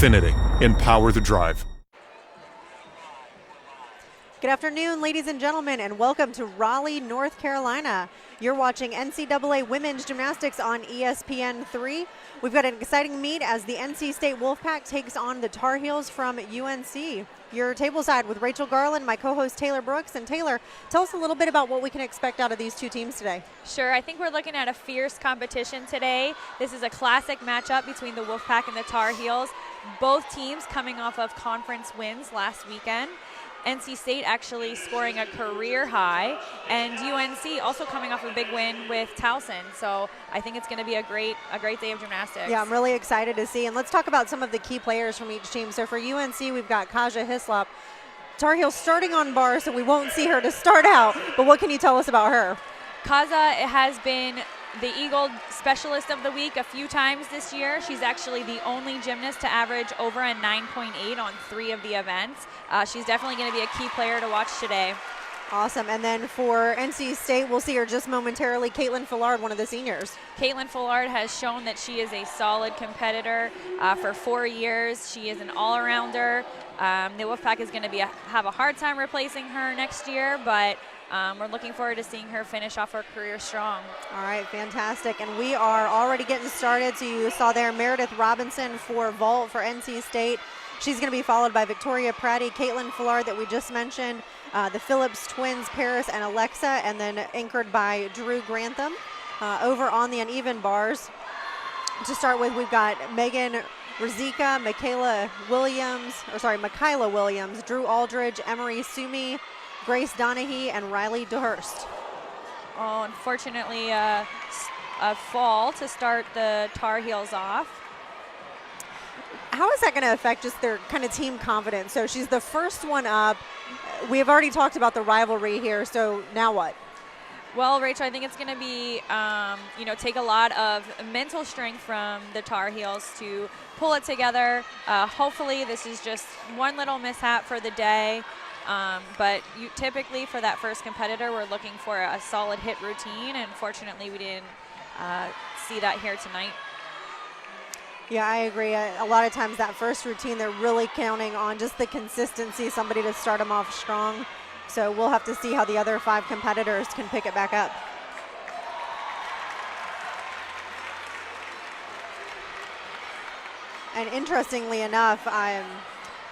Infiniti. Empower the drive. Good afternoon, ladies and gentlemen, and welcome to Raleigh, North Carolina. You're watching NCAA Women's Gymnastics on ESPN3. We've got an exciting meet as the NC State Wolfpack takes on the Tar Heels from UNC. You're tableside with Rachel Garland, my co-host Taylor Brooks. And Taylor, tell us a little bit about what we can expect out of these two teams today. Sure, I think we're looking at a fierce competition today. This is a classic matchup between the Wolfpack and the Tar Heels. Both teams coming off of conference wins last weekend. NC State actually scoring a career high, and UNC also coming off a big win with Towson. So I think it's going to be a great day of gymnastics. Yeah, I'm really excited to see. And let's talk about some of the key players from each team. So for UNC, we've got Kaja Hislop. Tar Heels starting on bars, so we won't see her to start out. But what can you tell us about her? Kaja has been the Eagle Specialist of the Week a few times this year. She's actually the only gymnast to average over a 9.8 on 3 of the events. She's definitely going to be a key player to watch today. Awesome. And then for NC State, we'll see her just momentarily, Caitlin Fillard, one of the seniors. Caitlin Fillard has shown that she is a solid competitor for 4 years. She is an all-arounder. The Wolfpack is going to have a hard time replacing her next year, but we're looking forward to seeing her finish off her career strong. All right, fantastic. And we are already getting started. So you saw there Meredith Robinson for vault for NC State. She's going to be followed by Victoria Pratty, Caitlin Fillard that we just mentioned, the Phillips twins, Paris and Alexa, and then anchored by Drew Grantham. Over on the uneven bars, to start with, we've got Megan Rizika, Michaela Williams, Drew Aldridge, Emery Sumi, Grace Donahue, and Riley DeHurst. Oh, unfortunately, a fall to start the Tar Heels off. How is that going to affect just their kind of team confidence? So she's the first one up. We have already talked about the rivalry here, so now what? Well, Rachel, I think it's going to be, take a lot of mental strength from the Tar Heels to pull it together. Hopefully this is just one little mishap for the day. But typically for that first competitor, we're looking for a solid hit routine, and fortunately we didn't see that here tonight. Yeah, I agree. A lot of times that first routine, they're really counting on just the consistency, somebody to start them off strong. So we'll have to see how the other 5 competitors can pick it back up. And interestingly enough,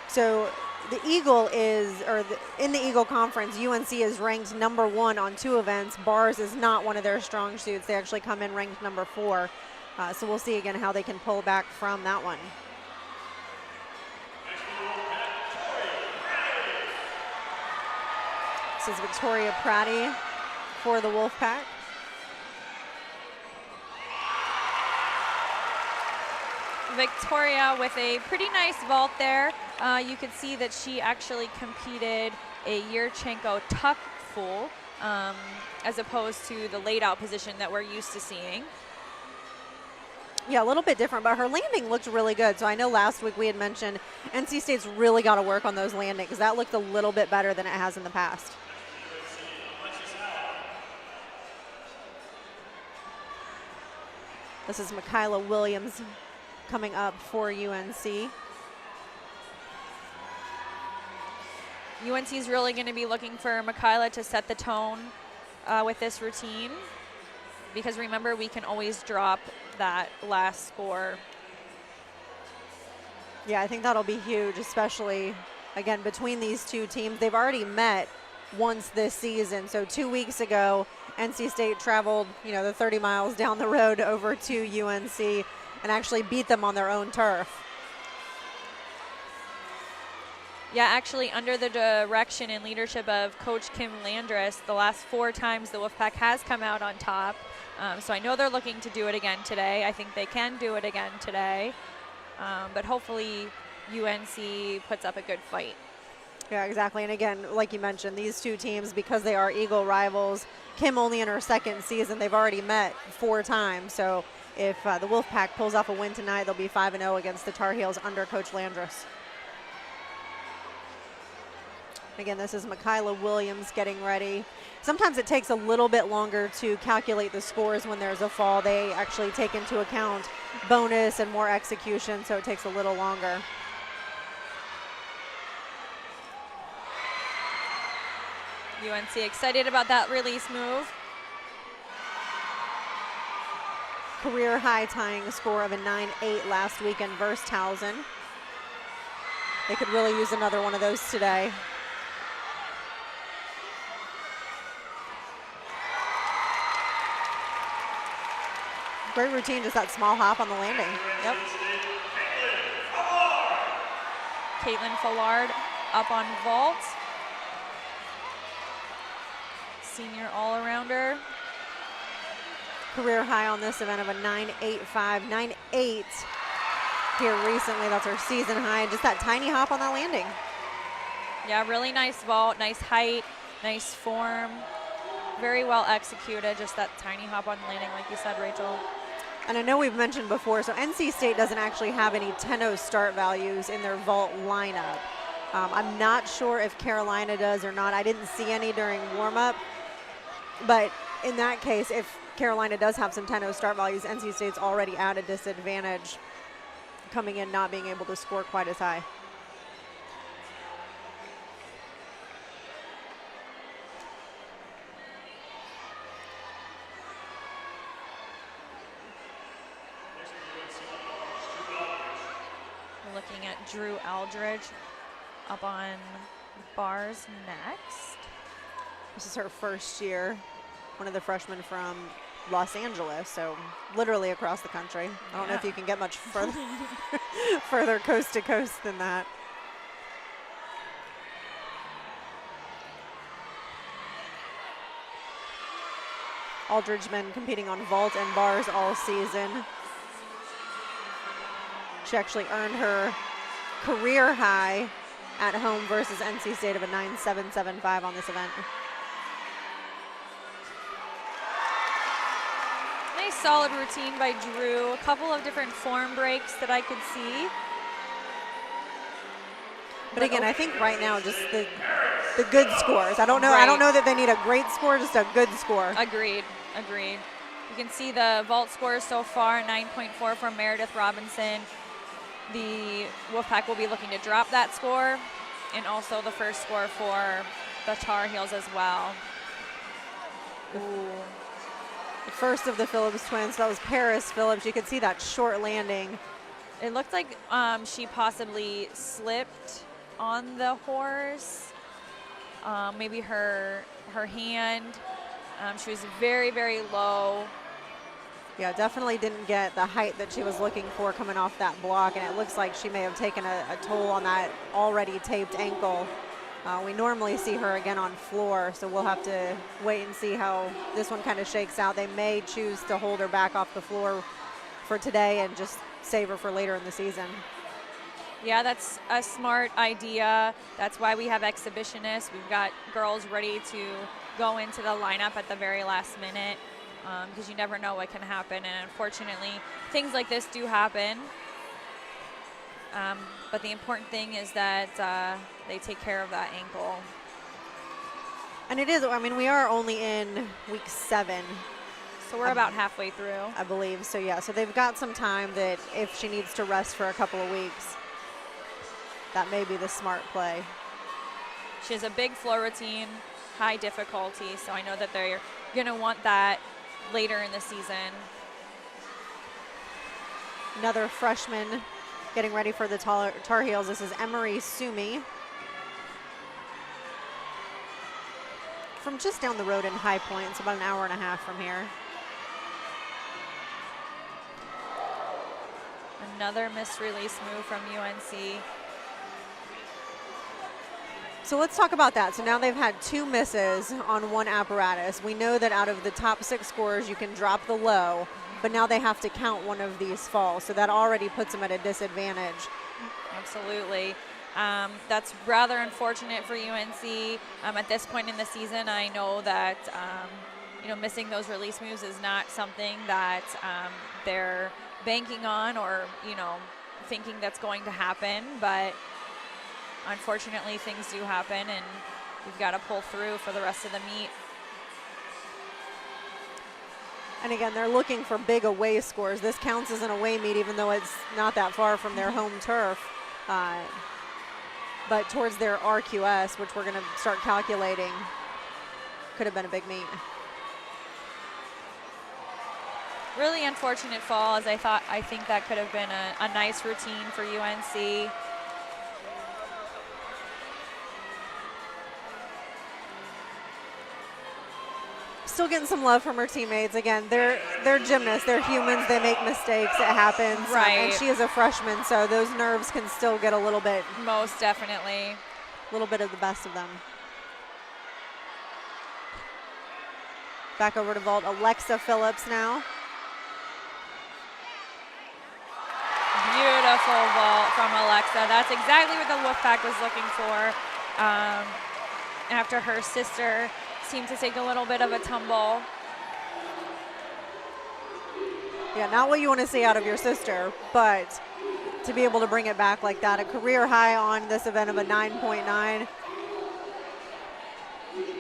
so the Eagle in the Eagle Conference, UNC is ranked number 1 on 2 events. Bars is not one of their strong suits. They actually come in ranked number 4. So we'll see again how they can pull back from that one. This is Victoria Pratty for the Wolfpack. Victoria with a pretty nice vault there. You could see that she actually competed a Yurchenko tuck full as opposed to the laid out position that we're used to seeing. Yeah, a little bit different, but her landing looked really good. So I know last week we had mentioned NC State's really got to work on those landings. That looked a little bit better than it has in the past. This is Michaela Williams coming up for UNC. UNC is really going to be looking for Michaela to set the tone with this routine, because remember, we can always drop that last score. Yeah, I think that'll be huge, especially, again, between these two teams. They've already met once this season. So 2 weeks ago, NC State traveled, the 30 miles down the road over to UNC and actually beat them on their own turf. Yeah, actually, under the direction and leadership of Coach Kim Landris, the last 4 times the Wolfpack has come out on top. So I know they're looking to do it again today. I think they can do it again today. But hopefully UNC puts up a good fight. Yeah, exactly. And again, like you mentioned, these two teams, because they are Eagle rivals, Kim only in her 2nd season, they've already met 4 times. So if the Wolfpack pulls off a win tonight, they'll be 5-0 against the Tar Heels under Coach Landris. Again, this is Michaela Williams getting ready. Sometimes it takes a little bit longer to calculate the scores when there's a fall. They actually take into account bonus and more execution, so it takes a little longer. UNC excited about that release move. Career high tying score of a 9-8 last weekend versus Towson. They could really use another one of those today. Great routine, just that small hop on the landing. Yep. Caitlin Fillard up on vault. Senior all-arounder. Career high on this event of a 9.85, 9.8 here recently. That's her season high. Just that tiny hop on that landing. Yeah, really nice vault, nice height, nice form. Very well executed, just that tiny hop on landing, like you said, Rachel. And I know we've mentioned before, so NC State doesn't actually have any 10-0 start values in their vault lineup. I'm not sure if Carolina does or not. I didn't see any during warm-up. But in that case, if Carolina does have some 10-0 start values, NC State's already at a disadvantage coming in, not being able to score quite as high. Looking at Drew Aldridge up on bars next. This is her first year, one of the freshmen from Los Angeles, so literally across the country. I don't know if you can get much further, further coast to coast than that. Aldridge been competing on vault and bars all season. She actually earned her career high at home versus NC State of a 9.775 on this event. Nice solid routine by Drew. A couple of different form breaks that I could see. But again, I think right now just the good scores. I don't know. Right. I don't know that they need a great score, just a good score. Agreed. Agreed. You can see the vault scores so far: 9.4 from Meredith Robinson. The Wolfpack will be looking to drop that score, and also the first score for the Tar Heels as well. Ooh. The first of the Phillips twins. That was Paris Phillips. You could see that short landing. It looked like she possibly slipped on the horse. Maybe her hand. She was very, very low. Yeah, definitely didn't get the height that she was looking for coming off that block, and it looks like she may have taken a toll on that already taped ankle. We normally see her again on floor, so we'll have to wait and see how this one kind of shakes out. They may choose to hold her back off the floor for today and just save her for later in the season. Yeah, that's a smart idea. That's why we have exhibitionists. We've got girls ready to go into the lineup at the very last minute, because you never know what can happen. And unfortunately, things like this do happen. But the important thing is that they take care of that ankle. And it is, I mean, we are only in week 7. So we're about halfway through, I believe. So yeah, so they've got some time that if she needs to rest for a couple of weeks, that may be the smart play. She has a big floor routine, high difficulty, so I know that they're going to want that later in the season. Another freshman getting ready for the Tar Heels. This is Emery Sumi from just down the road in High Point. It's about an hour and a half from here. Another misrelease move from UNC. So let's talk about that. So now they've had 2 misses on one apparatus. We know that out of the top 6 scorers, you can drop the low, but now they have to count one of these falls. So that already puts them at a disadvantage. Absolutely. That's rather unfortunate for UNC. At this point in the season, I know that missing those release moves is not something that they're banking on or thinking that's going to happen, but unfortunately things do happen, and we've got to pull through for the rest of the meet. And again, they're looking for big away scores. This counts as an away meet, even though it's not that far from their home turf. But towards their RQS, which we're going to start calculating could have been a big meet. Really unfortunate fall, as I think that could have been a nice routine for UNC. Still getting some love from her teammates. Again, they're gymnasts, they're humans, they make mistakes, it happens. Right. And she is a freshman, so those nerves can still get a little bit of the best of them. Back over to vault, Alexa Phillips now. Beautiful vault from Alexa. That's exactly what the Wolfpack was looking for after her sister seemed to take a little bit of a tumble. Yeah, not what you want to see out of your sister, but to be able to bring it back like that, a career high on this event of a 9.9.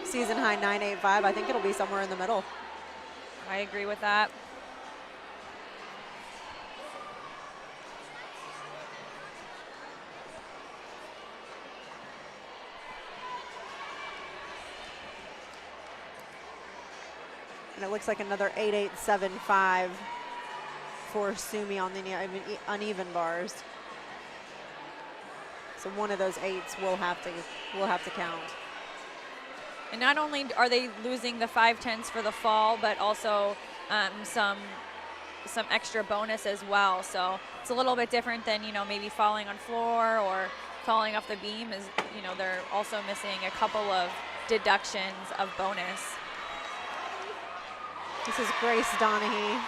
Season high 9.85. I think it'll be somewhere in the middle. I agree with that. And it looks like another 8.875 for Sumi on the uneven bars. So one of those eights will have to count. And not only are they losing the 5/10 for the fall, but also some extra bonus as well. So it's a little bit different than, maybe falling on floor or falling off the beam. They're also missing a couple of deductions of bonus. This is Grace Donahue.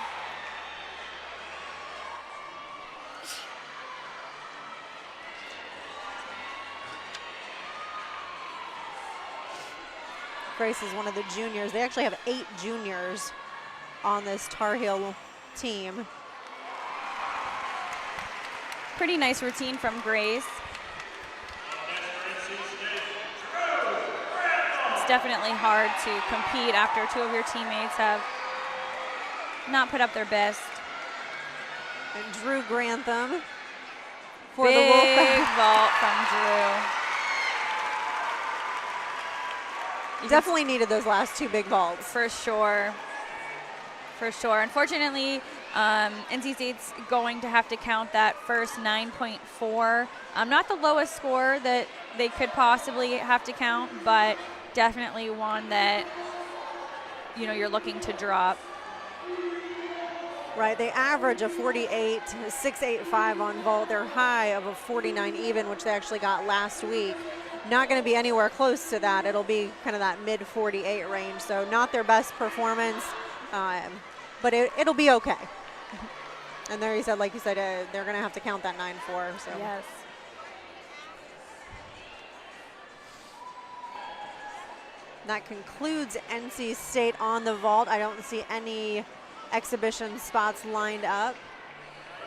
Grace is one of the juniors. They actually have 8 juniors on this Tar Heel team. Pretty nice routine from Grace. It's definitely hard to compete after 2 of your teammates have not put up their best. And Drew Grantham for Big the Wolfpack. vault from Drew. Definitely needed those last 2 big vaults. For sure. For sure. Unfortunately, NC State's going to have to count that first 9.4. Not the lowest score that they could possibly have to count, but definitely one that, you're looking to drop. Right, they average a 48.685 on vault. They're high of a 49 even, which they actually got last week. Not going to be anywhere close to that. It'll be kind of that mid 48 range. So not their best performance, but it'll be okay. And there you said, like you said, they're going to have to count that 9.4. So. Yes. That concludes NC State on the vault. I don't see any exhibition spots lined up.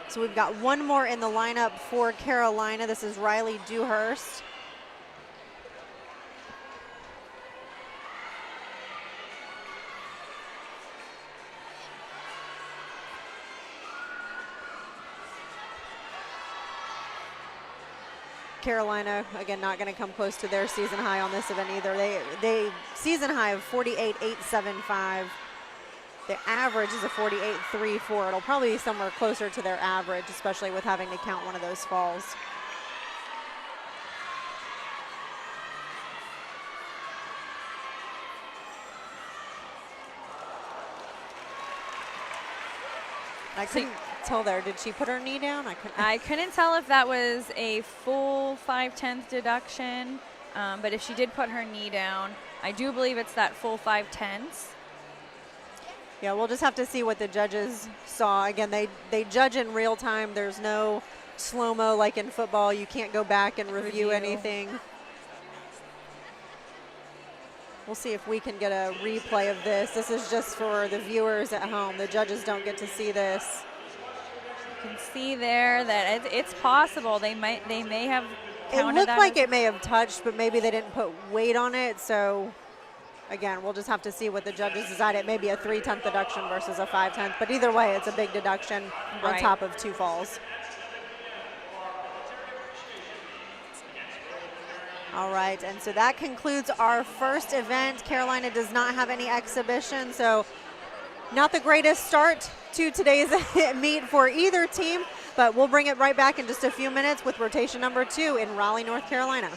So we've got one more in the lineup for Carolina. This is Riley Dewhurst. Carolina, again, not going to come close to their season high on this event either. They season high of 48.875. The average is a 48.34. It'll probably be somewhere closer to their average, especially with having to count one of those falls. I couldn't tell there. Did she put her knee down? I couldn't tell if that was a full 5/10 deduction, but if she did put her knee down, I do believe it's that full 5/10. Yeah, we'll just have to see what the judges saw. Again, they judge in real time. There's no slow-mo like in football. You can't go back and review anything. We'll see if we can get a replay of this. This is just for the viewers at home. The judges don't get to see this. You can see there that it's possible they may have counted. It looked like it may have touched, but maybe they didn't put weight on it. So again, we'll just have to see what the judges decide. It may be a 3/10 deduction versus a 5/10, but either way, it's a big deduction on top of 2 falls. All right, and so that concludes our first event. Carolina does not have any exhibition, so not the greatest start to today's meet for either team, but we'll bring it right back in just a few minutes with rotation number 2 in Raleigh, North Carolina.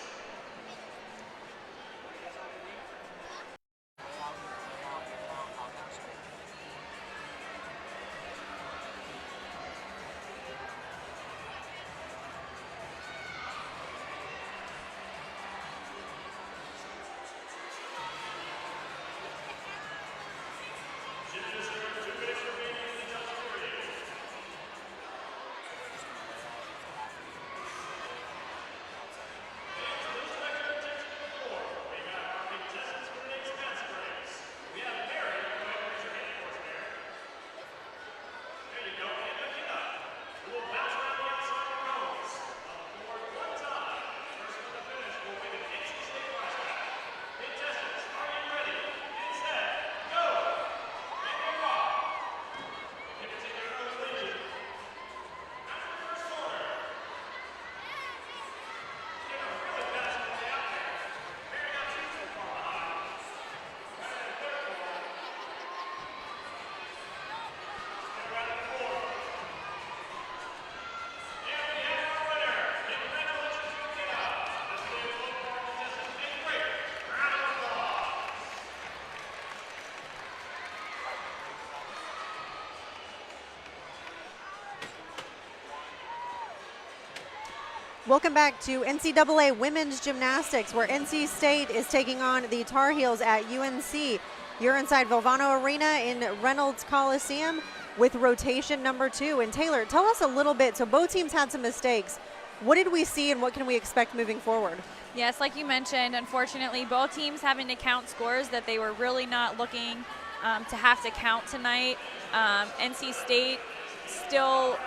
Welcome back to NCAA Women's Gymnastics, where NC State is taking on the Tar Heels at UNC. You're inside Vilvano Arena in Reynolds Coliseum with rotation number 2. And Taylor, tell us a little bit. So both teams had some mistakes. What did we see and what can we expect moving forward? Yes, like you mentioned, unfortunately, both teams having to count scores that they were really not looking to have to count tonight. NC State still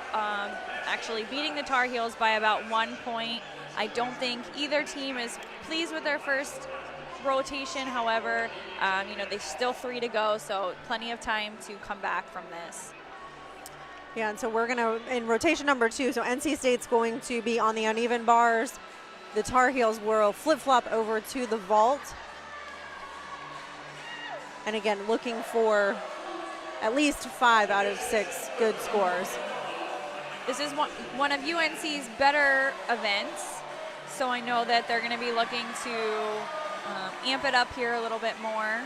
actually beating the Tar Heels by about 1 point. I don't think either team is pleased with their first rotation. However, there's still 3 to go, so plenty of time to come back from this. Yeah, and so we're going to, in rotation number 2, so NC State's going to be on the uneven bars. The Tar Heels will flip-flop over to the vault. And again, looking for at least 5 out of 6 good scores. This is one of UNC's better events, so I know that they're going to be looking to amp it up here a little bit more,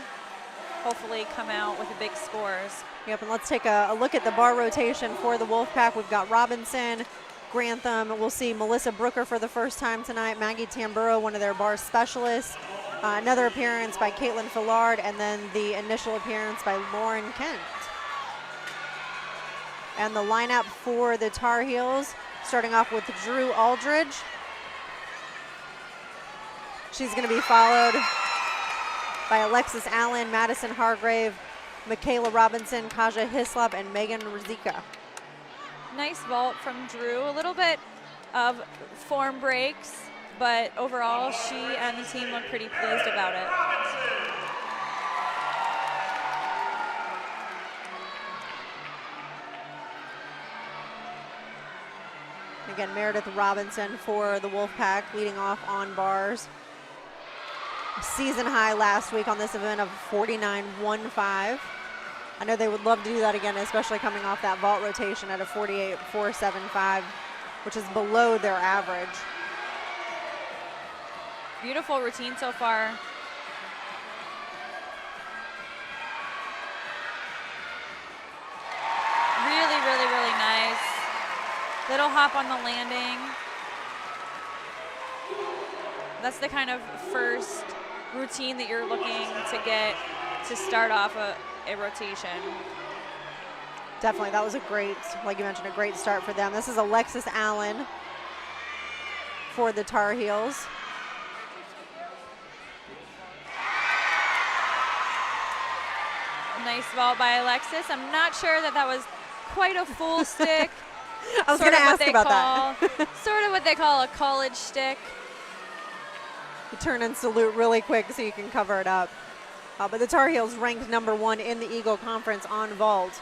hopefully come out with the big scores. Yep, and let's take a look at the bar rotation for the Wolfpack. We've got Robinson, Grantham. We'll see Melissa Brooker for the first time tonight. Maggie Tamburo, one of their bar specialists. Another appearance by Caitlin Fillard, and then the initial appearance by Lauren Kent. And the lineup for the Tar Heels, starting off with Drew Aldridge. She's going to be followed by Alexis Allen, Madison Hargrave, Michaela Robinson, Kaja Hislop, and Megan Rizika. Nice vault from Drew. A little bit of form breaks, but overall she and the team look pretty pleased about it. Again, Meredith Robinson for the Wolfpack leading off on bars. Season high last week on this event of 49.15. I know they would love to do that again, especially coming off that vault rotation at a 48.475, which is below their average. Beautiful routine so far. Really, really, really nice. Little hop on the landing. That's the kind of first routine that you're looking to get to start off a rotation. Definitely, that was a great, like you mentioned, a great start for them. This is Alexis Allen for the Tar Heels. Nice vault by Alexis. I'm not sure that was quite a full stick. I was going to ask about that. Sort of what they call a college stick. You turn and salute really quick so you can cover it up. But the Tar Heels ranked #1 in the Eagle Conference on vault.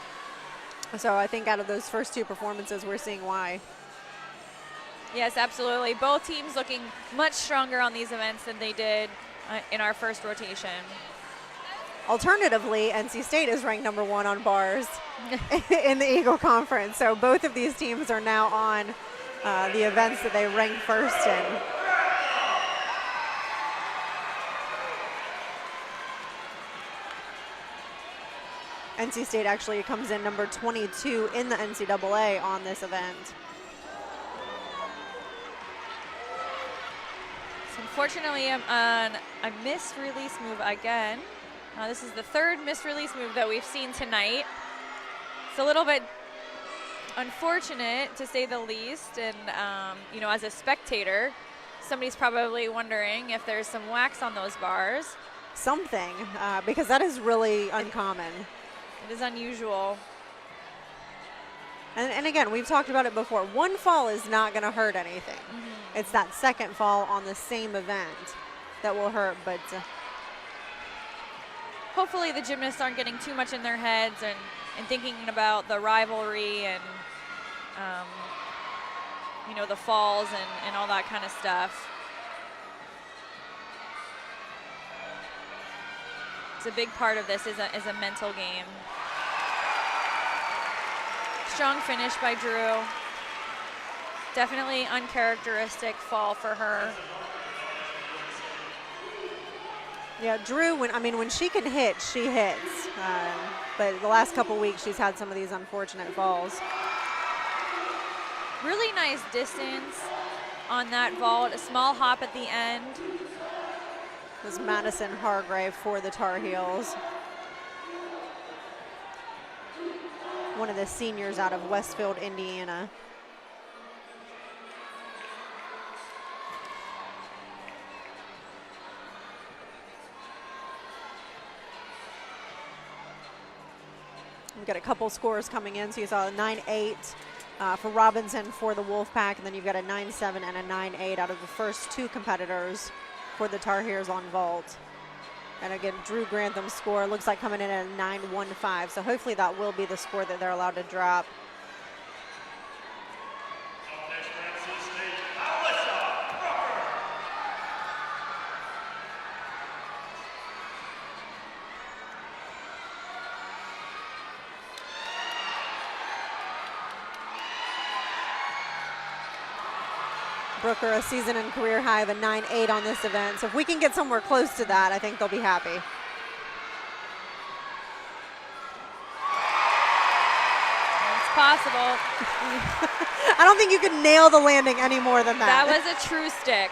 So I think out of those first 2 performances, we're seeing why. Yes, absolutely. Both teams looking much stronger on these events than they did in our first rotation. Alternatively, NC State is ranked number 1 on bars in the Eagle Conference. So both of these teams are now on the events that they ranked first in. NC State actually comes in number 22 in the NCAA on this event. So unfortunately, a missed release move again. This is the third missed release move that we've seen tonight. It's a little bit unfortunate, to say the least, and you know, as a spectator, somebody's probably wondering if there's some wax on those bars. Something, because that is really uncommon. It is unusual. And again, we've talked about it before. One fall is not going to hurt anything. Mm-hmm. It's that second fall on the same event that will hurt, but hopefully the gymnasts aren't getting too much in their heads and thinking about the rivalry and you know, the falls and all that kind of stuff. It's a big part of this is a mental game. Strong finish by Drew. Definitely uncharacteristic fall for her. Yeah, Drew, when she can hit, she hits. But the last couple weeks, she's had some of these unfortunate falls. Really nice distance on that vault. A small hop at the end. This is Madison Hargrave for the Tar Heels. One of the seniors out of Westfield, Indiana. We've got a couple scores coming in. So you saw a 9-8 for Robinson for the Wolfpack, and then you've got a 9-7 and a 9-8 out of the first 2 competitors for the Tar Heels on vault. And again, Drew Grantham's score looks like coming in at a 9-1-5. So hopefully that will be the score that they're allowed to drop. Brooker, a season and career high of a 9-8 on this event. So if we can get somewhere close to that, I think they'll be happy. It's possible. I don't think you can nail the landing any more than that. That was a true stick.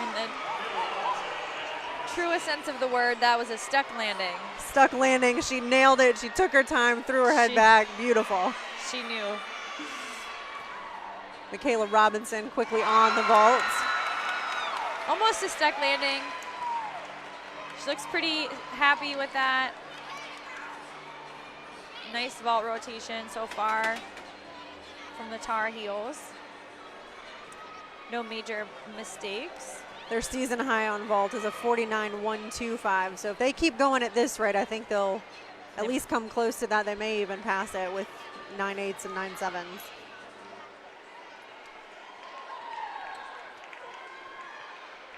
In the truest sense of the word, that was a stuck landing. Stuck landing. She nailed it. She took her time, threw her head back. Beautiful. She knew. Michaela Robinson quickly on the vault. Almost a stuck landing. She looks pretty happy with that. Nice vault rotation so far from the Tar Heels. No major mistakes. Their season high on vault is a 49.125. So if they keep going at this rate, I think they'll at least come close to that. They may even pass it with 9-8s and 9-7s.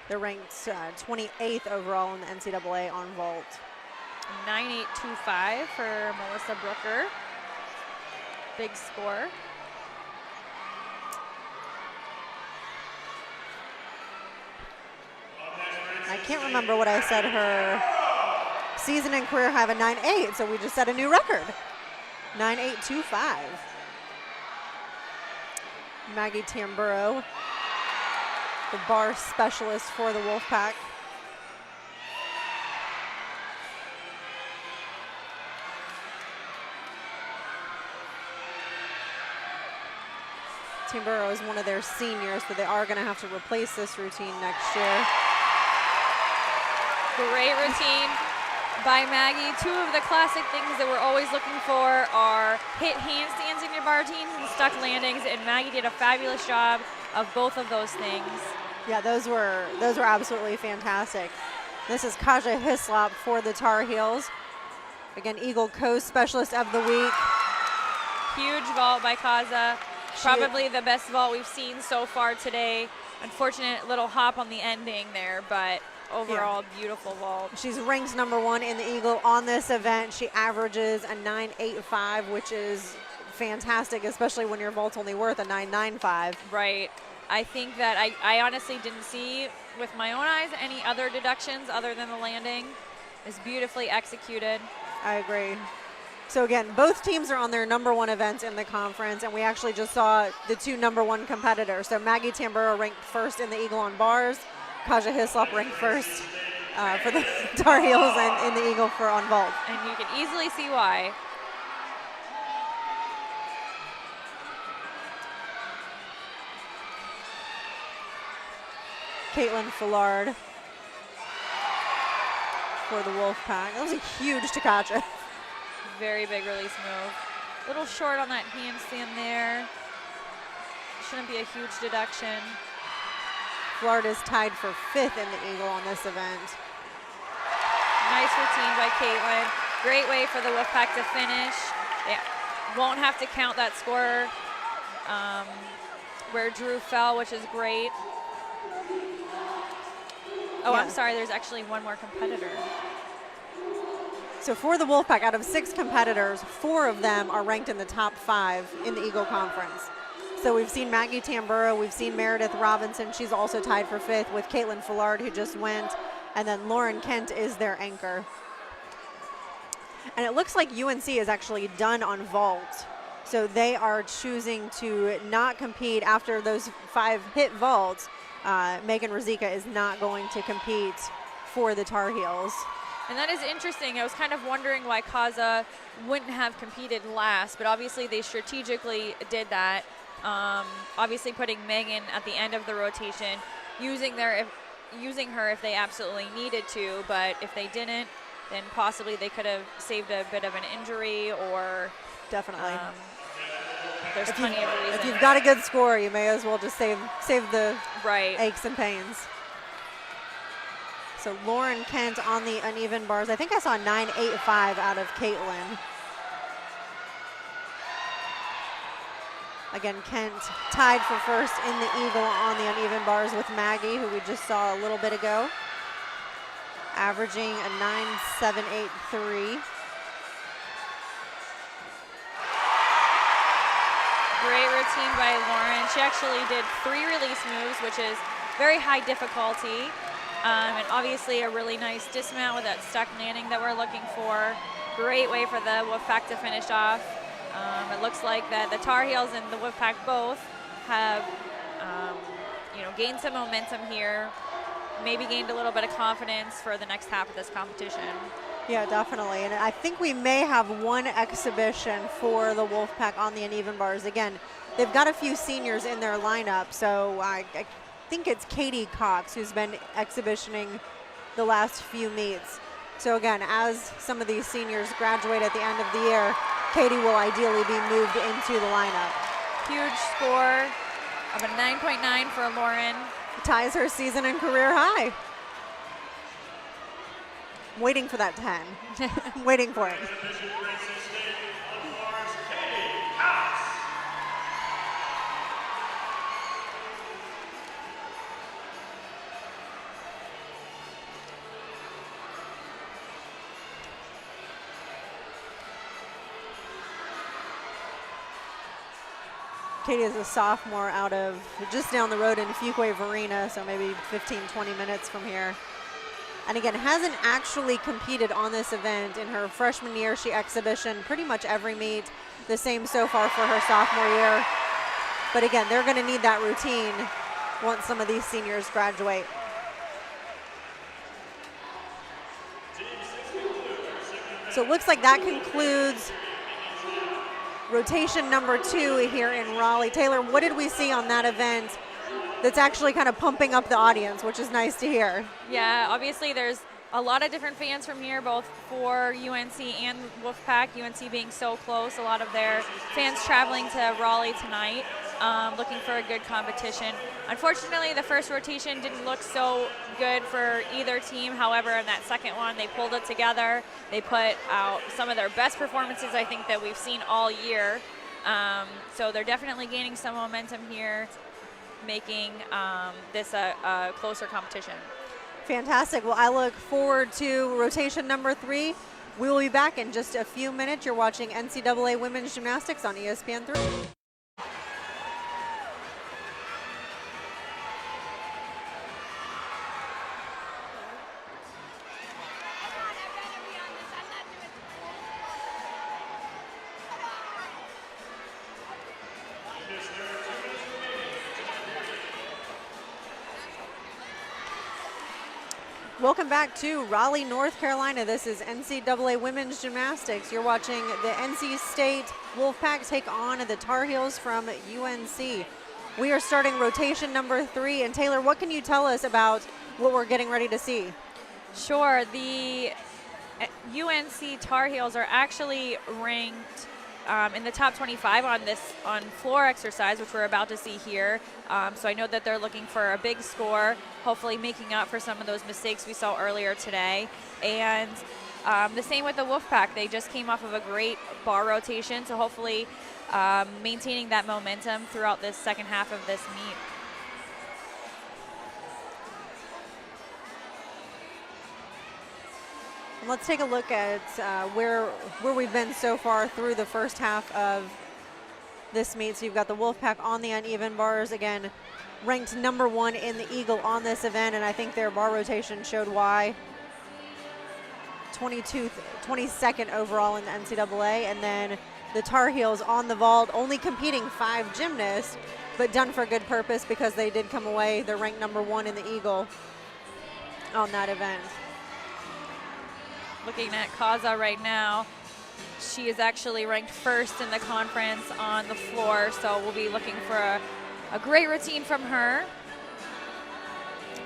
They're ranked 28th overall in the NCAA on vault. 9.825 for Melissa Brooker. Big score. I can't remember what I said. Her season and career high of a 9.8, so we just set a new record. 9.825. Maggie Tamburo, the bar specialist for the Wolfpack. Tamburo is one of their seniors, but they are going to have to replace this routine next year. Great routine by Maggie. 2 of the classic things that we're always looking for are hit handstands in your bar routines and stuck landings, and Maggie did a fabulous job of both of those things. Yeah, those were absolutely fantastic. This is Kaja Hislop for the Tar Heels. Again, Eagle Coast Specialist of the Week. Huge vault by Kaza. Probably the best vault we've seen so far today. Unfortunate little hop on the ending there, but overall beautiful vault. She's ranked #1 in the Eagle on this event. She averages a 9.85, which is fantastic, especially when your vault's only worth a 9.95. Right. I think that I honestly didn't see with my own eyes any other deductions other than the landing. It's beautifully executed. I agree. So again, both teams are on their #1 events in the conference, and we actually just saw the 2 #1 competitors. So Maggie Tamburo ranked first in the Eagle on bars. Kaja Hislop ranked first for the Tar Heels and in the Eagle for on vault. And you can easily see why. Caitlin Fillard for the Wolfpack. That was a huge Takacha. Very big release move. A little short on that handstand there. Shouldn't be a huge deduction. Fillard is tied for 5th in the Eagle on this event. Nice routine by Caitlin. Great way for the Wolfpack to finish. They won't have to count that score where Drew fell, which is great. Oh, Yeah. I'm sorry, there's actually one more competitor. So for the Wolfpack, out of 6 competitors, 4 of them are ranked in the top 5 in the Eagle Conference. So we've seen Maggie Tamburo, we've seen Meredith Robinson. She's also tied for 5th with Caitlin Fillard, who just went. And then Lauren Kent is their anchor. And it looks like UNC is actually done on vault. So they are choosing to not compete after those 5 hit vaults. Megan Ruzicka is not going to compete for the Tar Heels. And that is interesting. I was kind of wondering why Kaza wouldn't have competed last, but obviously they strategically did that. Obviously putting Megan at the end of the rotation, using her if they absolutely needed to, but if they didn't, then possibly they could have saved a bit of an injury or Definitely. There's plenty of reasons. If you've got a good score, you may as well just save the right. aches and pains. So Lauren Kent on the uneven bars. I think I saw 9.85 out of Caitlin. Again, Kent tied for first in the Eagle on the uneven bars with Maggie, who we just saw a little bit ago, averaging a 9.783. Great routine by Lauren. She actually did 3 release moves, which is very high difficulty. And obviously a really nice dismount with that stuck landing that we're looking for. Great way for the Wolfpack to finish off. It looks like that the Tar Heels and the Wolfpack both have gained some momentum here. Maybe gained a little bit of confidence for the next half of this competition. Yeah, definitely. And I think we may have one exhibition for the Wolfpack on the uneven bars. Again, they've got a few seniors in their lineup, so I think it's Katie Cox who's been exhibitioning the last few meets. So again, as some of these seniors graduate at the end of the year, Katie will ideally be moved into the lineup. Huge score of a 9.9 for Lauren. Ties her season and career high. I'm waiting for that 10. I'm waiting for it. Katie is a sophomore out of just down the road in Fuquay-Varina, so maybe 15, 20 minutes from here. And again, hasn't actually competed on this event. In her freshman year, she exhibitioned pretty much every meet, the same so far for her sophomore year. But again, they're gonna need that routine once some of these seniors graduate. So it looks like that concludes rotation number 2 here in Raleigh. Taylor, what did we see on that event that's actually kind of pumping up the audience, which is nice to hear? Yeah, obviously there's a lot of different fans from here, both for UNC and Wolfpack, UNC being so close, a lot of their fans traveling to Raleigh tonight, looking for a good competition. Unfortunately, the first rotation didn't look so good for either team. However, in that second one, they pulled it together. They put out some of their best performances, I think, that we've seen all year. So they're definitely gaining some momentum here, making this a closer competition. Fantastic. Well, I look forward to rotation number 3. We will be back in just a few minutes. You're watching NCAA Women's Gymnastics on ESPN3. Welcome back to Raleigh, North Carolina. This is NCAA Women's Gymnastics. You're watching the NC State Wolfpack take on the Tar Heels from UNC. We are starting rotation number 3. And Taylor, what can you tell us about what we're getting ready to see? Sure. The UNC Tar Heels are actually ranked in the top 25 on floor exercise, which we're about to see here. So I know that they're looking for a big score, hopefully making up for some of those mistakes we saw earlier today. And the same with the Wolfpack. They just came off of a great bar rotation, so hopefully maintaining that momentum throughout this second half of this meet. Let's take a look at where we've been so far through the first half of this meet. So you've got the Wolfpack on the uneven bars, again, ranked number 1 in the Eagle on this event, and I think their bar rotation showed why. 22nd overall in the NCAA, and then the Tar Heels on the vault, only competing 5 gymnasts, but done for good purpose because they did come away. They're ranked number 1 in the Eagle on that event. Looking at Kaza right now, she is actually ranked 1st in the conference on the floor, so we'll be looking for a great routine from her.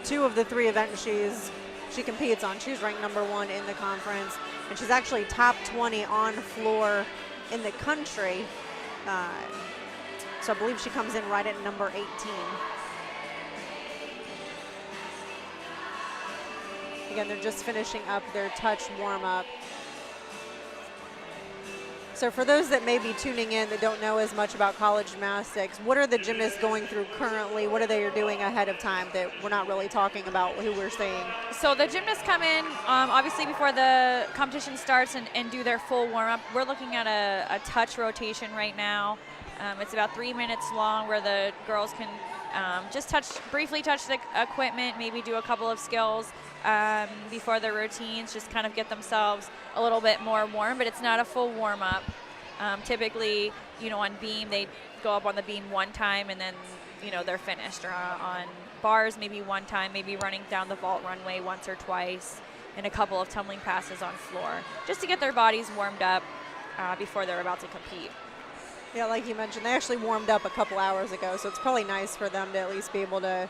2 of the 3 events she competes on, she's ranked number 1 in the conference, and she's actually top 20 on floor in the country. So I believe she comes in right at number 18. Again, they're just finishing up their touch warm-up. So for those that may be tuning in that don't know as much about college gymnastics, what are the gymnasts going through currently? What are they doing ahead of time that we're not really talking about who we're seeing? So the gymnasts come in, obviously before the competition starts and do their full warm-up. We're looking at a touch rotation right now. It's about 3 minutes long where the girls can just briefly touch the equipment, maybe do a couple of skills before their routines, just kind of get themselves a little bit more warm, but it's not a full warm-up. Typically, on beam, they go up on the beam 1 time and then, they're finished. Or on bars, maybe 1 time, maybe running down the vault runway once or twice, and a couple of tumbling passes on floor, just to get their bodies warmed up before they're about to compete. Yeah, like you mentioned, they actually warmed up a couple hours ago, so it's probably nice for them to at least be able to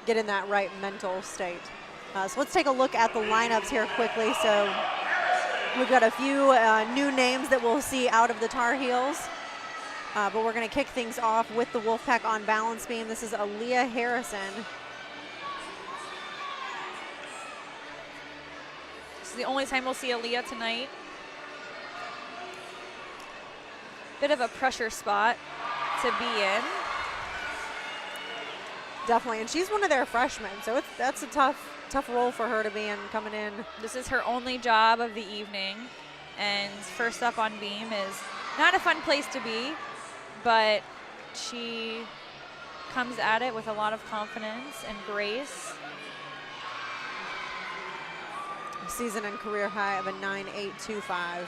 get in that right mental state. So let's take a look at the lineups here quickly. So we've got a few new names that we'll see out of the Tar Heels, but we're going to kick things off with the Wolfpack on balance beam. This is Aaliyah Harrison. This is the only time we'll see Aaliyah tonight. Bit of a pressure spot to be in. Definitely, and she's one of their freshmen, so that's a tough role for her to be in coming in. This is her only job of the evening, and first up on beam is not a fun place to be, but she comes at it with a lot of confidence and grace. Season and career high of a 9.825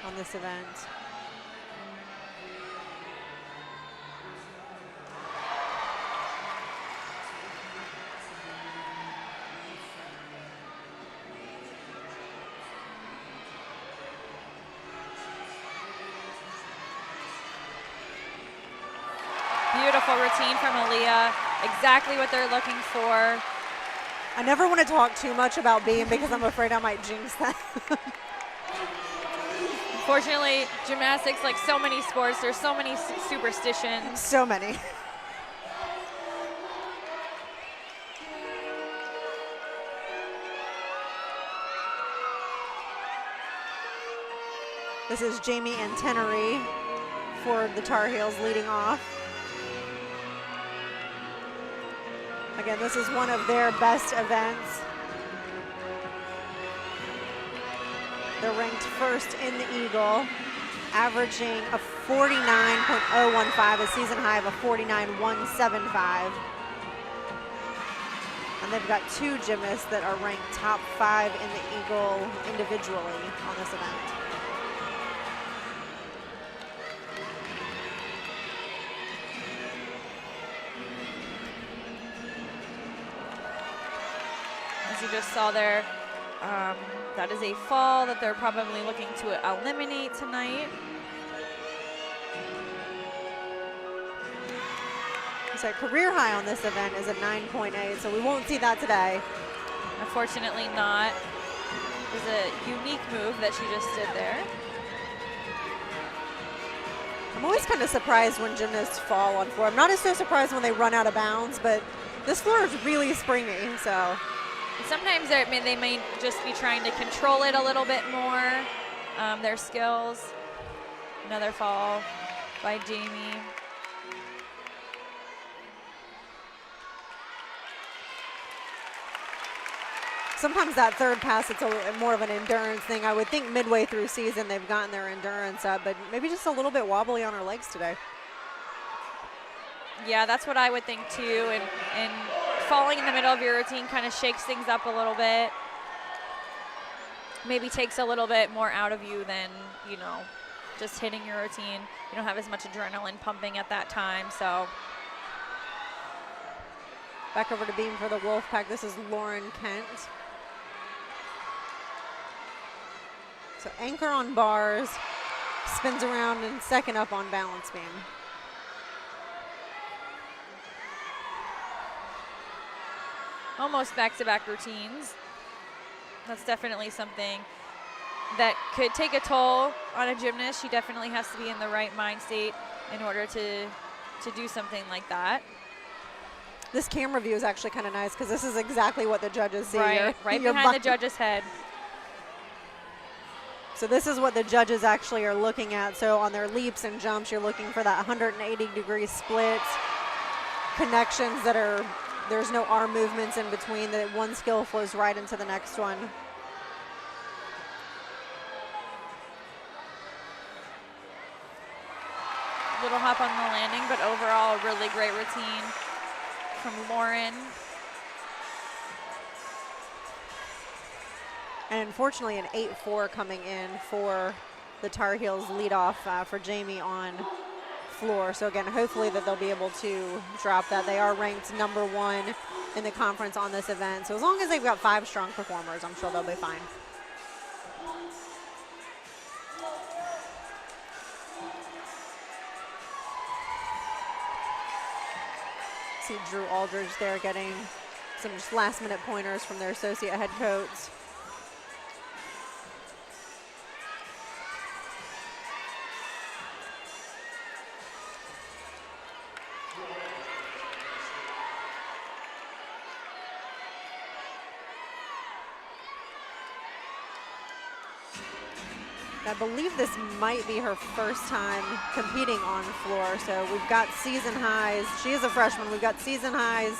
on this event. Beautiful routine from Aaliyah, exactly what they're looking for. I never want to talk too much about beam because I'm afraid I might jinx that. Unfortunately, gymnastics, like so many sports, there's so many superstitions. So many. This is Jamie Antenery for the Tar Heels leading off. Again, this is one of their best events. They're ranked first in the Eagle, averaging a 49.015, a season high of a 49.175. And they've got 2 gymnasts that are ranked top 5 in the Eagle individually on this event. As you just saw there, that is a fall that they're probably looking to eliminate tonight. So career high on this event is a 9.8, so we won't see that today. Unfortunately not. It was a unique move that she just did there. I'm always kind of surprised when gymnasts fall on floor. I'm not so surprised when they run out of bounds, but this floor is really springy, so. Sometimes they may just be trying to control it a little bit more, their skills. Another fall by Jamie. Sometimes that third pass, it's more of an endurance thing. I would think midway through season they've gotten their endurance up, but maybe just a little bit wobbly on her legs today. Yeah, that's what I would think too. And falling in the middle of your routine kind of shakes things up a little bit. Maybe takes a little bit more out of you than, you know, just hitting your routine. You don't have as much adrenaline pumping at that time, so. Back over to beam for the Wolfpack. This is Lauren Kent. So anchor on bars, spins around and second up on balance beam. Almost back-to-back routines. That's definitely something that could take a toll on a gymnast. She definitely has to be in the right mind state in order to do something like that. This camera view is actually kind of nice because this is exactly what the judges see. Right behind the judge's head. So this is what the judges actually are looking at. So on their leaps and jumps, you're looking for that 180-degree splits, connections that are, there's no arm movements in between, that one skill flows right into the next one. Little hop on the landing, but overall a really great routine from Lauren. And unfortunately an 8-4 coming in for the Tar Heels leadoff for Jamie on floor. So again, hopefully that they'll be able to drop that. They are ranked #1 in the conference on this event. So as long as they've got 5 strong performers, I'm sure they'll be fine. See Drew Aldridge there getting some just last-minute pointers from their associate head coach. I believe this might be her first time competing on floor. So we've got season highs. She is a freshman. We've got season highs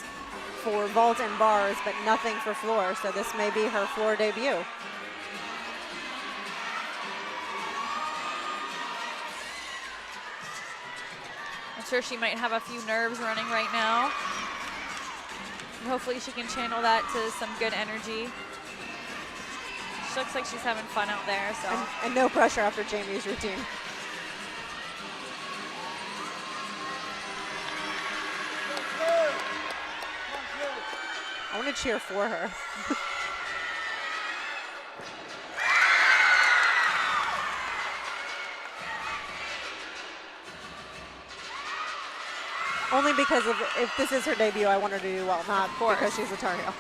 for vault and bars, but nothing for floor. So this may be her floor debut. I'm sure she might have a few nerves running right now. And hopefully she can channel that to some good energy. She looks like she's having fun out there. So. And no pressure after Jamie's routine. I want to cheer for her. Only because if this is her debut, I want her to do well, not because she's a Tar Heel.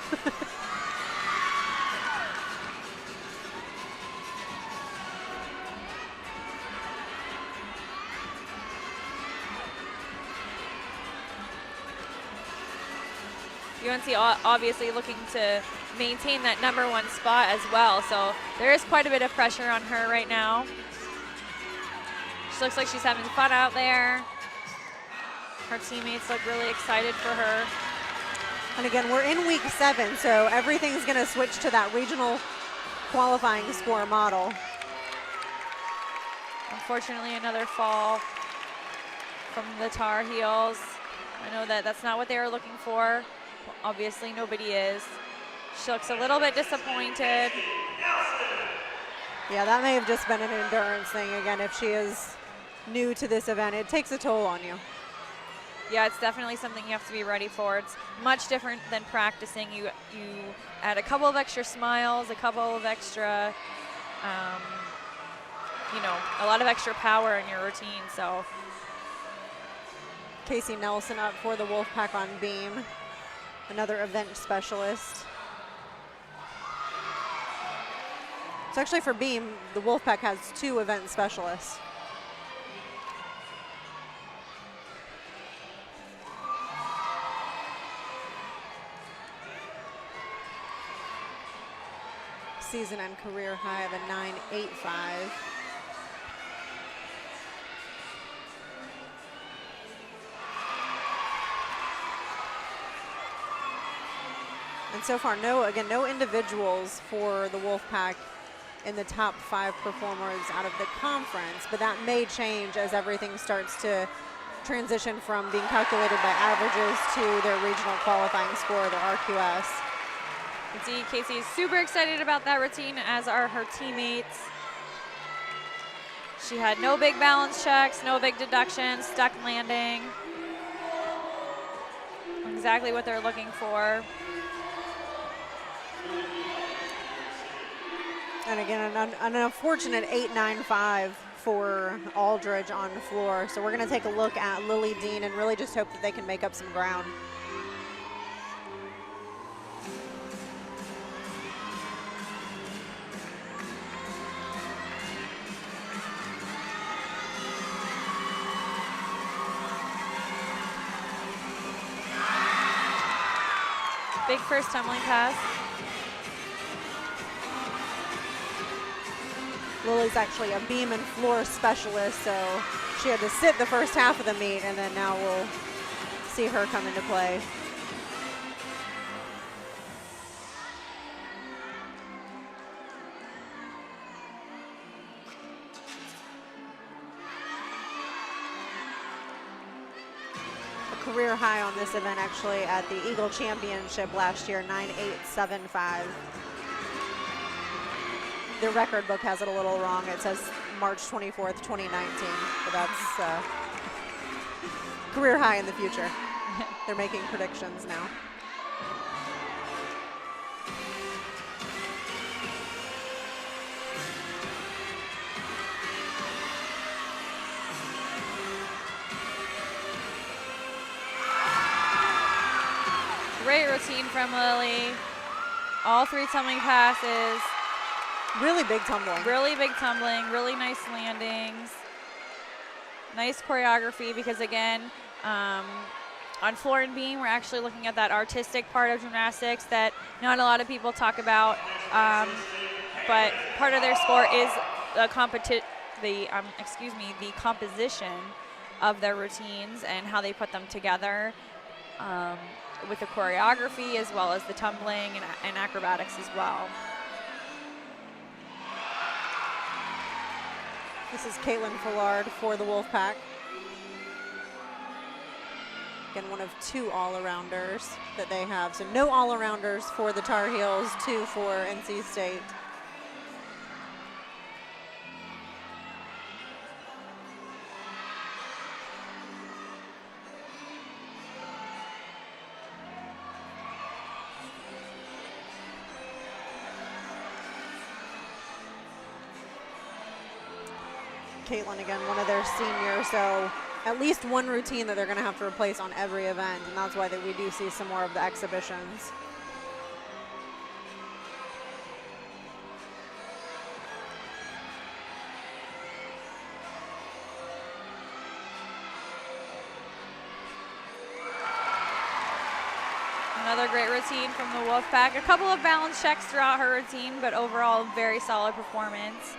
UNC obviously looking to maintain that #1 spot as well. So there is quite a bit of pressure on her right now. She looks like she's having fun out there. Her teammates look really excited for her. And again, we're in week 7, so everything's going to switch to that regional qualifying score model. Unfortunately, another fall from the Tar Heels. I know that that's not what they were looking for. Obviously, nobody is. She looks a little bit disappointed. Yeah, that may have just been an endurance thing. Again, if she is new to this event, it takes a toll on you. Yeah, it's definitely something you have to be ready for. It's much different than practicing. You add a couple of extra smiles, a couple of extra, a lot of extra power in your routine. So Casey Nelson up for the Wolfpack on beam, another event specialist. So actually for beam, the Wolfpack has 2 event specialists. Season and career high of a 9.85. And so far, no individuals for the Wolfpack in the top 5 performers out of the conference, but that may change as everything starts to transition from being calculated by averages to their regional qualifying score, their RQS. You can see Casey is super excited about that routine, as are her teammates. She had no big balance checks, no big deductions, stuck landing. Exactly what they're looking for. And again, an unfortunate 8.95 for Aldridge on the floor. So we're going to take a look at Lily Dean and really just hope that they can make up some ground. Big first tumbling pass. Lily's actually a beam and floor specialist, so she had to sit the first half of the meet, and then now we'll see her come into play. A career high on this event actually at the Eagle Championship last year, 9.875. The record book has it a little wrong. It says March 24th, 2019, but that's career high in the future. They're making predictions now. Great routine from Lily. All 3 tumbling passes. Really big tumbling. Really big tumbling, really nice landings. Nice choreography because, again, on floor and beam, we're actually looking at that artistic part of gymnastics that not a lot of people talk about. But part of their score is the composition of their routines and how they put them together with the choreography as well as the tumbling and acrobatics as well. This is Caitlin Fullard for the Wolfpack. Again, one of 2 all-arounders that they have. So no all-arounders for the Tar Heels, 2 for NC State. Caitlin, again, one of their seniors, so at least one routine that they're going to have to replace on every event, and that's why we do see some more of the exhibitions. Another great routine from the Wolfpack. A couple of balance checks throughout her routine, but overall very solid performance.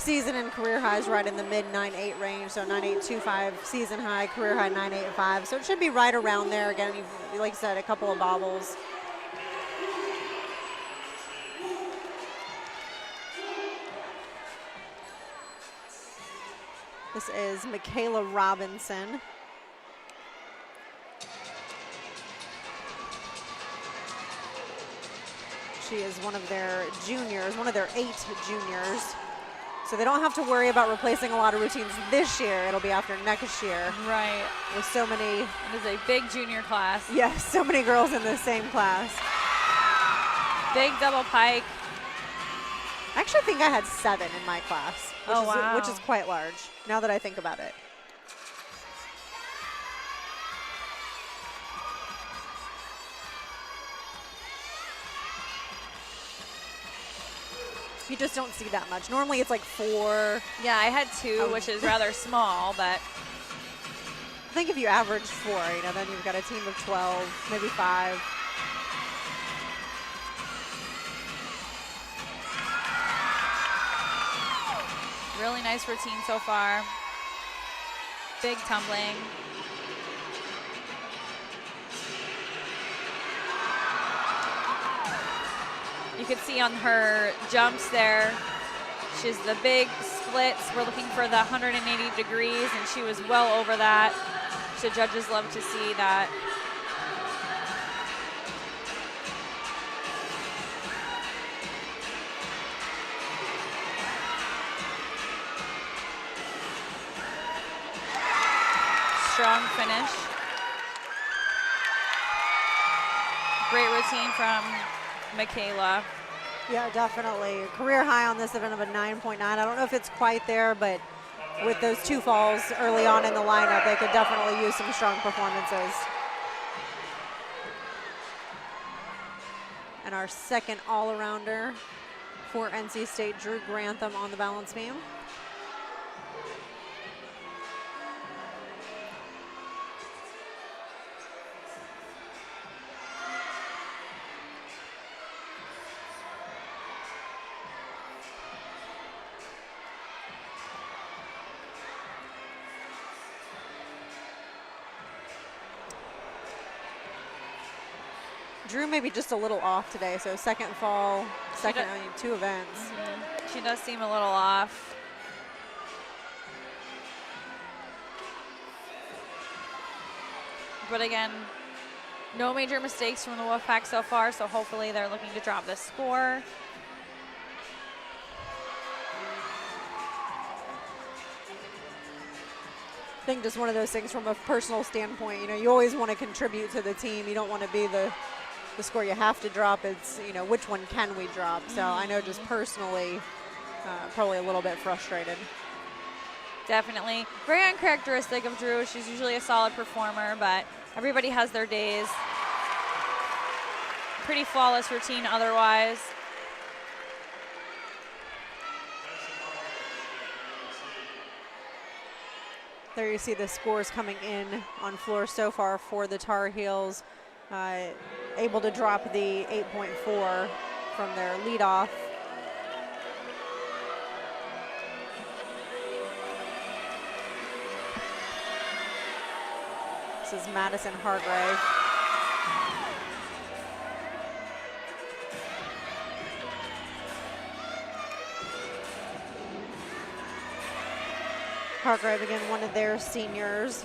season and career highs right in the mid 9.8 range, so 9.825 season high, career high 9.85. So it should be right around there. Again, like I said, a couple of bobbles. This is Michaela Robinson. She is one of their juniors, one of their 8 juniors. So they don't have to worry about replacing a lot of routines this year. It'll be after next year. Right. With so many. It is a big junior class. Yes, so many girls in the same class. Big double pike. I actually think I had 7 in my class, which is quite large, now that I think about it. You just don't see that much. Normally it's like 4. Yeah, I had 2, which is rather small, but I think if you average 4, then you've got a team of 12, maybe 5. really nice routine so far. Big tumbling. You could see on her jumps there, she's the big splits. We're looking for the 180 degrees, and she was well over that. So judges love to see that. Strong finish. Great routine from Michaela. Yeah, definitely. Career high on this event of a 9.9. I don't know if it's quite there, but with those 2 falls early on in the lineup, they could definitely use some strong performances. And our second all-arounder for NC State, Drew Grantham on the balance beam. Drew maybe just a little off today, so second fall, second, 2 events. Mm-hmm. She does seem a little off. But again, no major mistakes from the Wolfpack so far, so hopefully they're looking to drop this score. I think just one of those things from a personal standpoint, you know, you always want to contribute to the team. You don't want to be the score you have to drop. It's, you know, which one can we drop? So I know just personally, probably a little bit frustrated. Definitely. Very uncharacteristic of Drew. She's usually a solid performer, but everybody has their days. Pretty flawless routine otherwise. There you see the scores coming in on floor so far for the Tar Heels. Able to drop the 8.4 from their leadoff. This is Madison Hargrave. Hargrave, again, one of their seniors.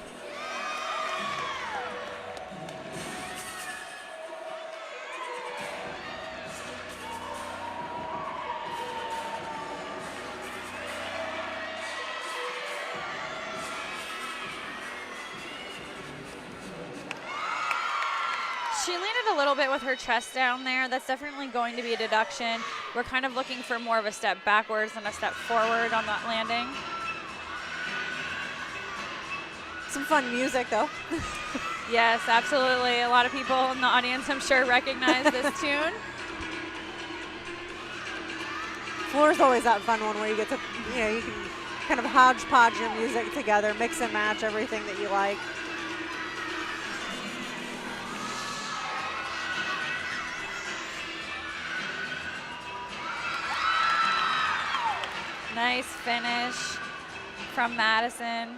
She landed a little bit with her chest down there. That's definitely going to be a deduction. We're kind of looking for more of a step backwards than a step forward on that landing. Some fun music, though. Yes, absolutely. A lot of people in the audience, I'm sure, recognize this tune. Floor's always that fun one where you get to, you know, you can kind of hodgepodge your music together, mix and match everything that you like. Nice finish from Madison.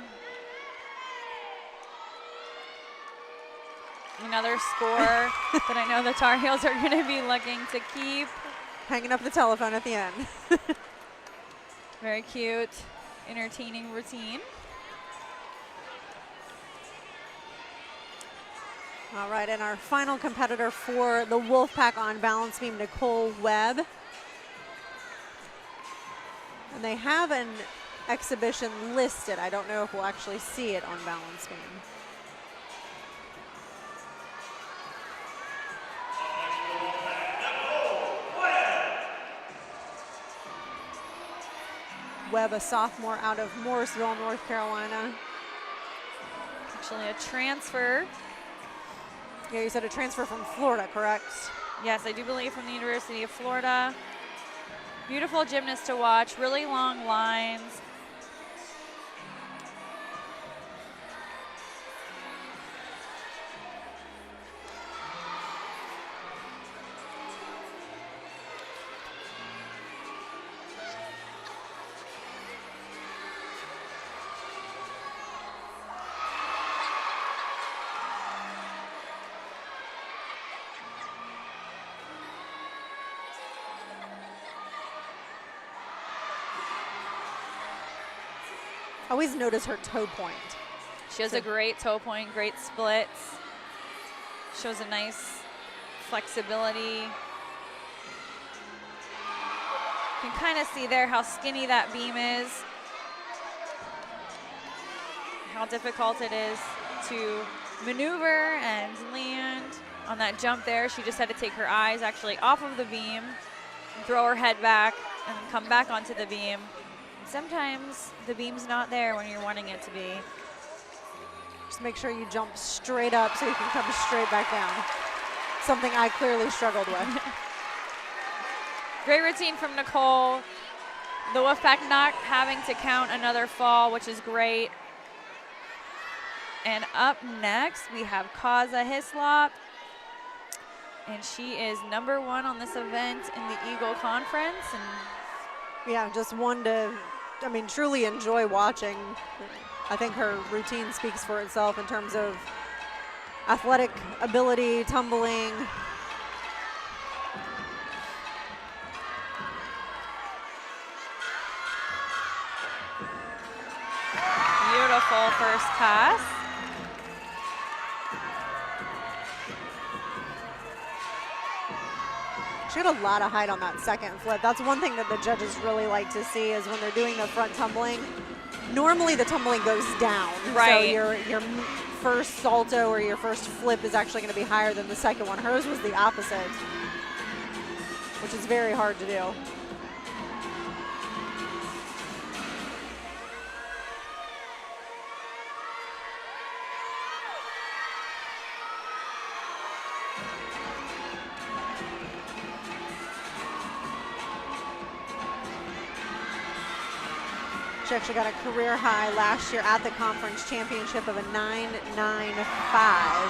Another score that I know the Tar Heels are going to be looking to keep. Hanging up the telephone at the end. Very cute, entertaining routine. All right, and our final competitor for the Wolfpack on balance beam, Nicole Webb. And they have an exhibition listed. I don't know if we'll actually see it on balance beam. Webb, a sophomore out of Morrisville, North Carolina. Actually a transfer. Yeah, you said a transfer from Florida, correct? Yes, I do believe from the University of Florida. Beautiful gymnast to watch, really long lines. Always notice her toe point. She has a great toe point, great splits. Shows a nice flexibility. You can kind of see there how skinny that beam is. How difficult it is to maneuver and land on that jump there. She just had to take her eyes actually off of the beam, and throw her head back, and then come back onto the beam. Sometimes the beam's not there when you're wanting it to be. Just make sure you jump straight up so you can come straight back down. Something I clearly struggled with. Great routine from Nicole. The Wolfpack not having to count another fall, which is great. And up next, we have Kaza Hislop. And she is #1 on this event in the Eagle Conference. And yeah, just one to, I mean, truly enjoy watching. I think her routine speaks for itself in terms of athletic ability, tumbling. Beautiful first pass. She had a lot of height on that second flip. That's one thing that the judges really like to see is when they're doing the front tumbling. Normally the tumbling goes down. Right. So your first salto or your first flip is actually going to be higher than the second one. Hers was the opposite, which is very hard to do. She actually got a career high last year at the conference championship of a 9.95.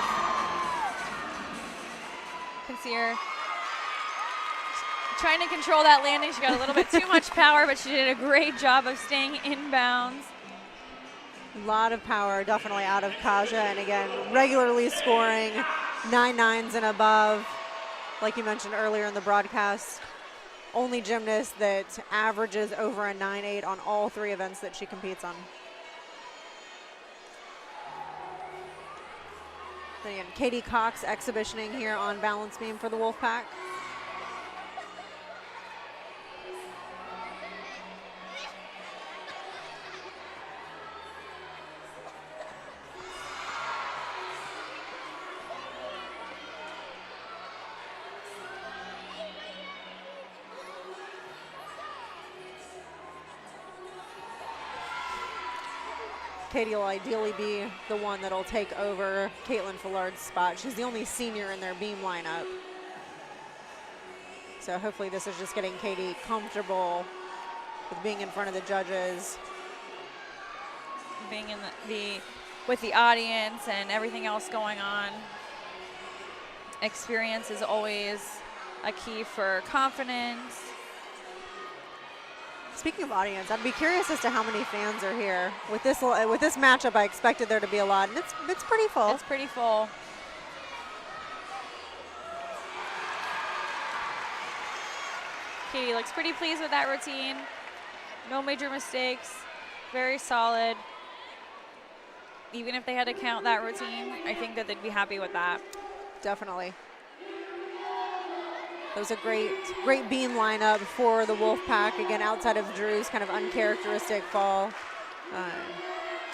Can see her trying to control that landing. She got a little bit too much power, but she did a great job of staying inbounds. A lot of power definitely out of Kaja, and again, regularly scoring 9.9s and above. Like you mentioned earlier in the broadcast, only gymnast that averages over a 9.8 on all 3 events that she competes on. Then again, Katie Cox exhibitioning here on balance beam for the Wolfpack. Katie will ideally be the one that'll take over Caitlin Fullard's spot. She's the only senior in their beam lineup. So hopefully this is just getting Katie comfortable with being in front of the judges. Being in with the audience and everything else going on. Experience is always a key for confidence. Speaking of audience, I'd be curious as to how many fans are here. With this matchup, I expected there to be a lot, and it's pretty full. It's pretty full. Katie looks pretty pleased with that routine. No major mistakes. Very solid. Even if they had to count that routine, I think that they'd be happy with that. Definitely. That was a great beam lineup for the Wolfpack. Again, outside of Drew's kind of uncharacteristic fall.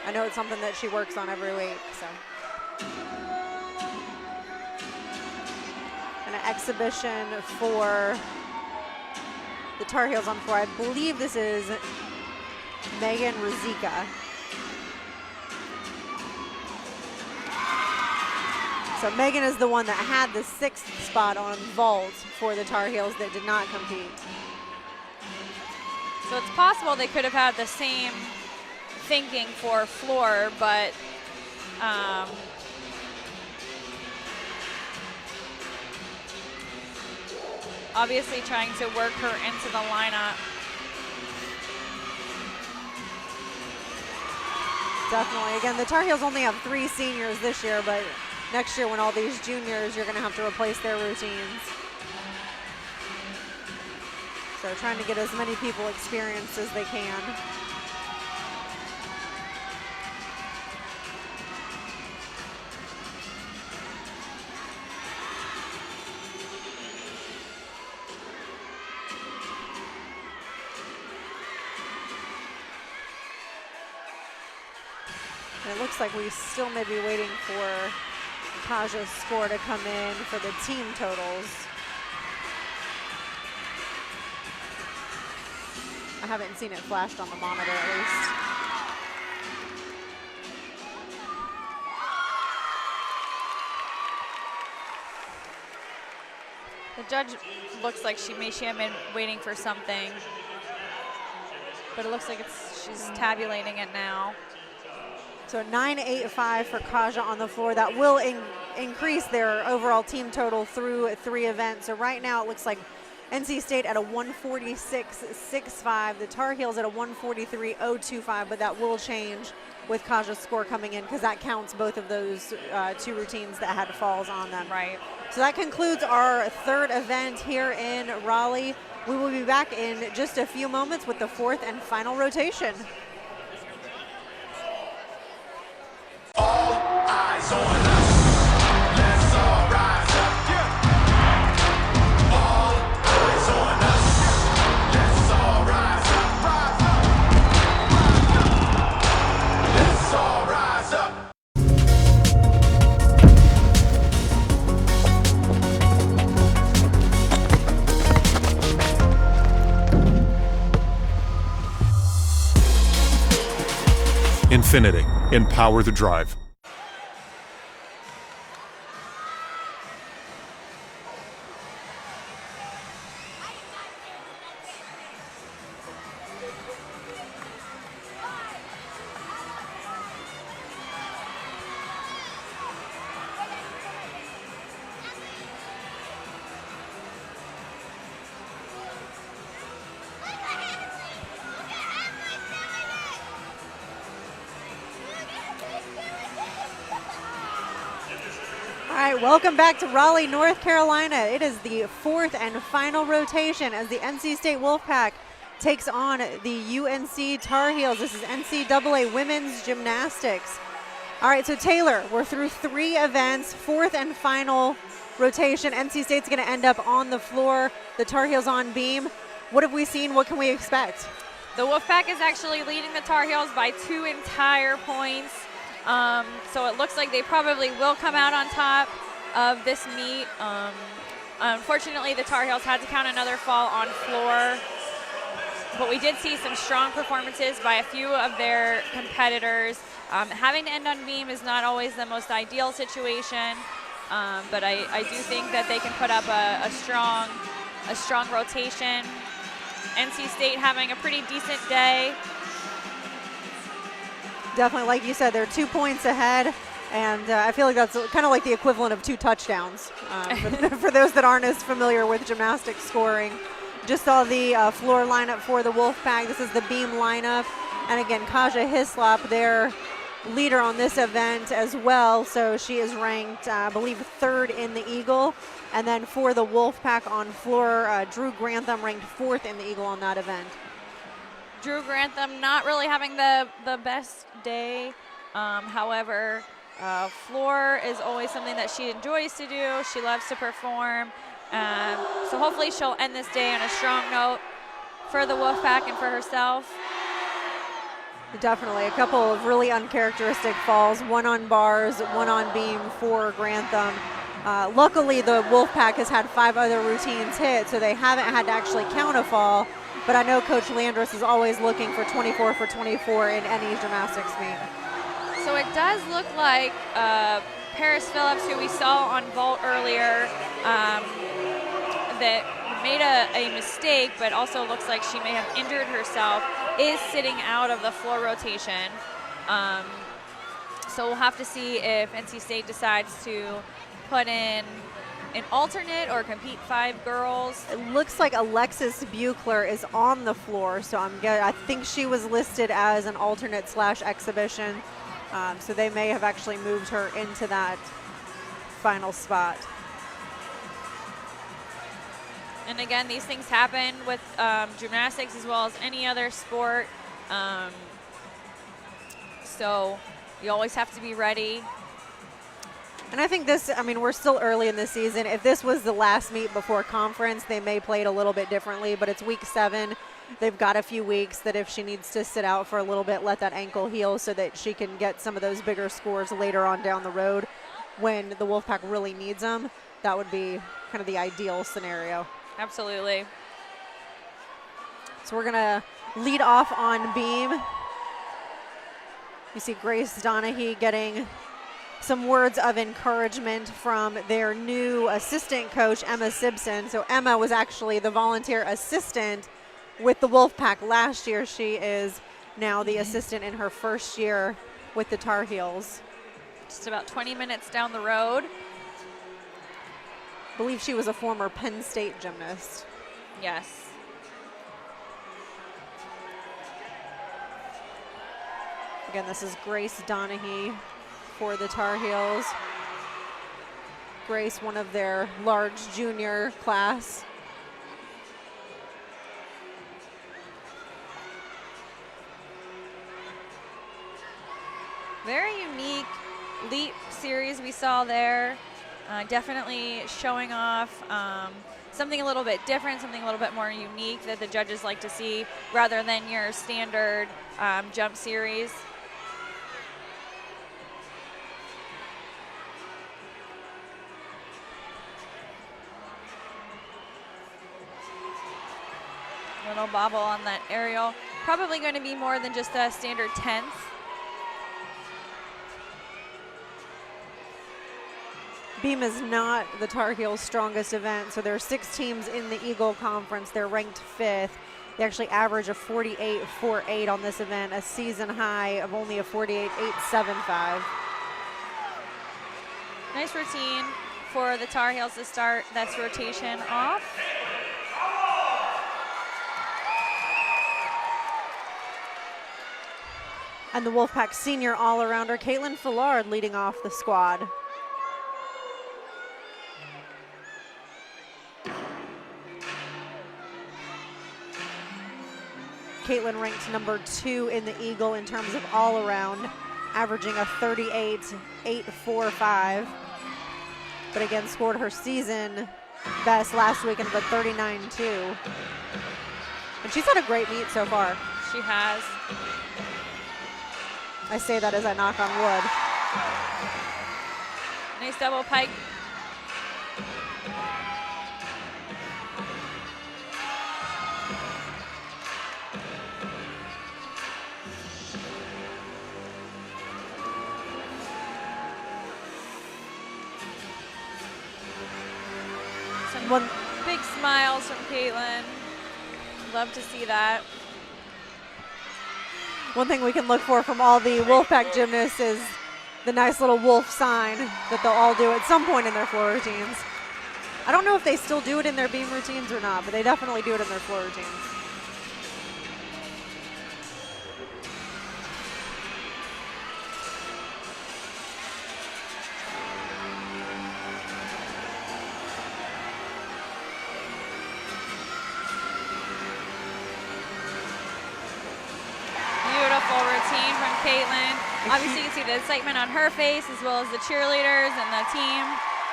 I know it's something that she works on every week. So, an exhibition for the Tar Heels on floor. I believe this is Megan Ruzicka. So Megan is the one that had the 6th spot on vault for the Tar Heels that did not compete. So it's possible they could have had the same thinking for floor, but obviously trying to work her into the lineup. Definitely. Again, the Tar Heels only have 3 seniors this year, but next year when all these juniors, you're going to have to replace their routines. So trying to get as many people experience as they can. And it looks like we still may be waiting for Kaja's score to come in for the team totals. I haven't seen it flashed on the monitor at least. The judge looks like she may have been waiting for something, but it looks like she's tabulating it now. So 9.85 for Kaja on the floor. That will increase their overall team total through 3 events. So right now it looks like NC State at a 146.65. The Tar Heels at a 143.025, but that will change with Kaja's score coming in because that counts both of those 2 routines that had falls on them. Right. So that concludes our 3rd event here in Raleigh. We will be back in just a few moments with the 4th and final rotation. All eyes on us. Let's all rise up. All eyes on us. Let's all rise up. Let's all rise up. Infinity. Empower the drive. Welcome back to Raleigh, North Carolina. It is the 4th and final rotation as the NC State Wolfpack takes on the UNC Tar Heels. This is NCAA Women's Gymnastics. All right, so Taylor, we're through 3 events, 4th and final rotation. NC State's going to end up on the floor, the Tar Heels on beam. What have we seen? What can we expect? The Wolfpack is actually leading the Tar Heels by 2 entire points. So it looks like they probably will come out on top of this meet. Unfortunately, the Tar Heels had to count another fall on floor, but we did see some strong performances by a few of their competitors. Having to end on beam is not always the most ideal situation, but I do think that they can put up a strong rotation. NC State having a pretty decent day. Definitely, like you said, they're 2 points ahead. And I feel like that's kind of like the equivalent of 2 touchdowns. For those that aren't as familiar with gymnastics scoring, just saw the floor lineup for the Wolfpack. This is the beam lineup. And again, Kaja Hislop, their leader on this event as well. So she is ranked, I believe, 3rd in the Eagle. And then for the Wolfpack on floor, Drew Grantham ranked 4th in the Eagle on that event. Drew Grantham not really having the best day. However, floor is always something that she enjoys to do. She loves to perform. So hopefully she'll end this day on a strong note for the Wolfpack and for herself. Definitely. A couple of really uncharacteristic falls, one on bars, one on beam for Grantham. Luckily, the Wolfpack has had 5 other routines hit, so they haven't had to actually count a fall. But I know Coach Landris is always looking for 24 for 24 in any gymnastics meet. So it does look like Paris Phillips, who we saw on vault earlier, that made a mistake, but also looks like she may have injured herself, is sitting out of the floor rotation. So we'll have to see if NC State decides to put in an alternate or compete 5 girls. It looks like Alexis Buchler is on the floor, so I think she was listed as an alternate / exhibition. So they may have actually moved her into that final spot. And again, these things happen with gymnastics as well as any other sport. So you always have to be ready. And I think this, we're still early in the season. If this was the last meet before conference, they may play it a little bit differently, but it's week 7. They've got a few weeks that if she needs to sit out for a little bit, let that ankle heal so that she can get some of those bigger scores later on down the road when the Wolfpack really needs them. That would be kind of the ideal scenario. Absolutely. So we're gonna lead off on beam. You see Grace Donahue getting some words of encouragement from their new assistant coach, Emma Simpson. So Emma was actually the volunteer assistant with the Wolfpack last year. She is now the assistant in her first year with the Tar Heels. Just about 20 minutes down the road. I believe she was a former Penn State gymnast. Yes. Again, this is Grace Donahue for the Tar Heels. Grace, one of their large junior class. Very unique leap series we saw there. Definitely showing off something a little bit different, something a little bit more unique that the judges like to see rather than your standard jump series. Little bobble on that aerial. Probably going to be more than just a standard 10th. Beam is not the Tar Heels' strongest event, so there are 6 teams in the Eagle Conference. They're ranked 5th. They actually average a 48.48 on this event, a season high of only a 48.875. Nice routine for the Tar Heels to start. That's rotation off. And the Wolfpack senior all-arounder, Caitlin Fillard, leading off the squad. Caitlin ranked number 2 in the Eagle in terms of all-around, averaging a 38.845. But again, scored her season best last weekend of a 39.2. And she's had a great meet so far. She has. I say that as I knock on wood. Nice double pike. Some big smiles from Caitlin. Love to see that. One thing we can look for from all the Wolfpack gymnasts is the nice little wolf sign that they'll all do at some point in their floor routines. I don't know if they still do it in their beam routines or not, but they definitely do it in their floor routines. Beautiful routine from Caitlin. Obviously, you can see the excitement on her face as well as the cheerleaders and the team.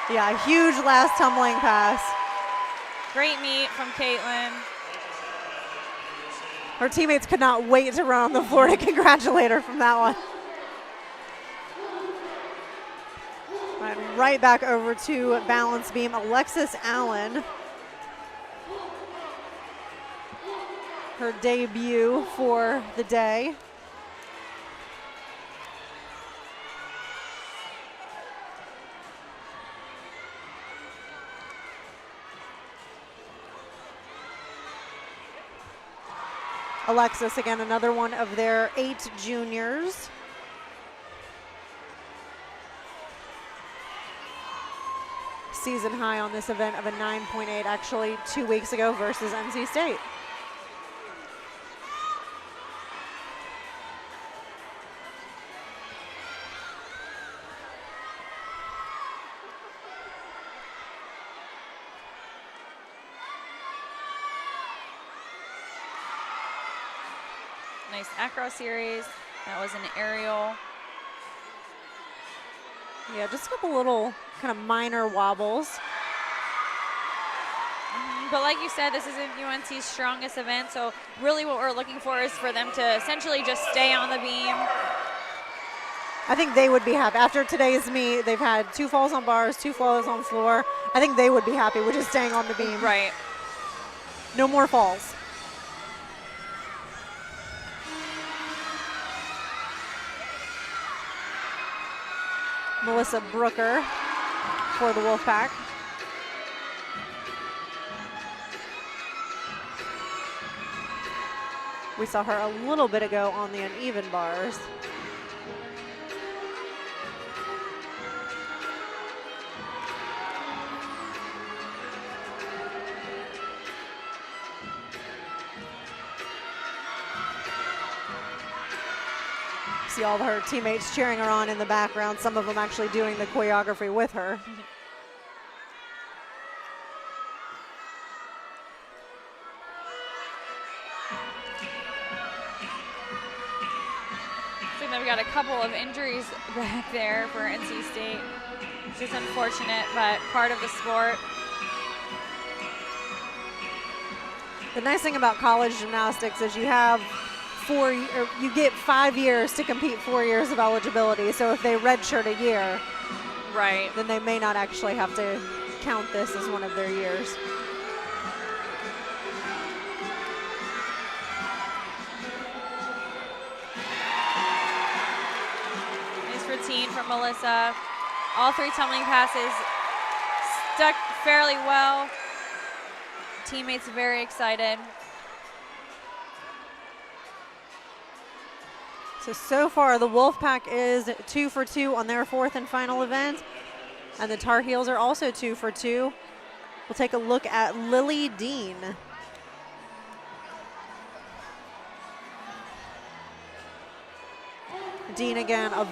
Yeah, a huge last tumbling pass. Great meet from Caitlin. Her teammates could not wait to run on the floor to congratulate her from that one. Right back over to balance beam, Alexis Allen. Her debut for the day. Alexis, again, another one of their 8 juniors. Season high on this event of a 9.8, actually 2 weeks ago versus NC State. Nice acro series. That was an aerial. Yeah, just a couple little kind of minor wobbles. But like you said, this isn't UNC's strongest event, so really what we're looking for is for them to essentially just stay on the beam. I think they would be happy. After today's meet, they've had 2 falls on bars, 2 falls on floor. I think they would be happy with just staying on the beam. Right. No more falls. Melissa Brooker for the Wolfpack. We saw her a little bit ago on the uneven bars. See all of her teammates cheering her on in the background, some of them actually doing the choreography with her. So they've got a couple of injuries back there for NC State, which is unfortunate, but part of the sport. The nice thing about college gymnastics is you have you get 5 years to compete, 4 years of eligibility. So if they redshirt a year, right, then they may not actually have to count this as one of their years. Nice routine from Melissa. All 3 tumbling passes stuck fairly well. Teammates very excited. So far the Wolfpack is 2 for 2 on their 4th and final event. And the Tar Heels are also 2 for 2. We'll take a look at Lily Dean. Dean again, a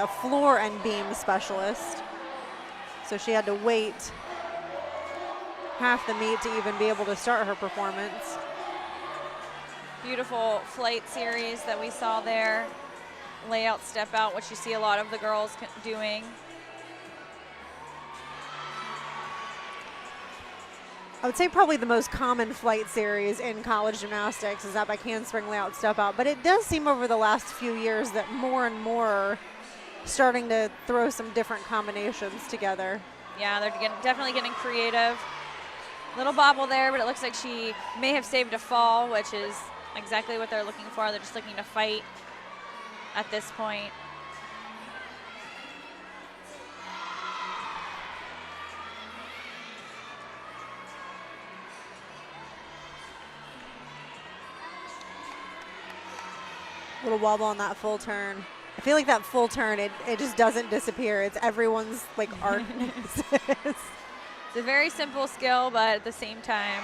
floor and beam specialist. So she had to wait half the meet to even be able to start her performance. Beautiful flight series that we saw there. Layout, step out, which you see a lot of the girls doing. I would say probably the most common flight series in college gymnastics is that back handspring layout step out, but it does seem over the last few years that more and more are starting to throw some different combinations together. Yeah, they're definitely getting creative. Little bobble there, but it looks like she may have saved a fall, which is exactly what they're looking for. They're just looking to fight at this point. Little wobble on that full turn. I feel like that full turn, it just doesn't disappear. It's everyone's like art. It's a very simple skill, but at the same time,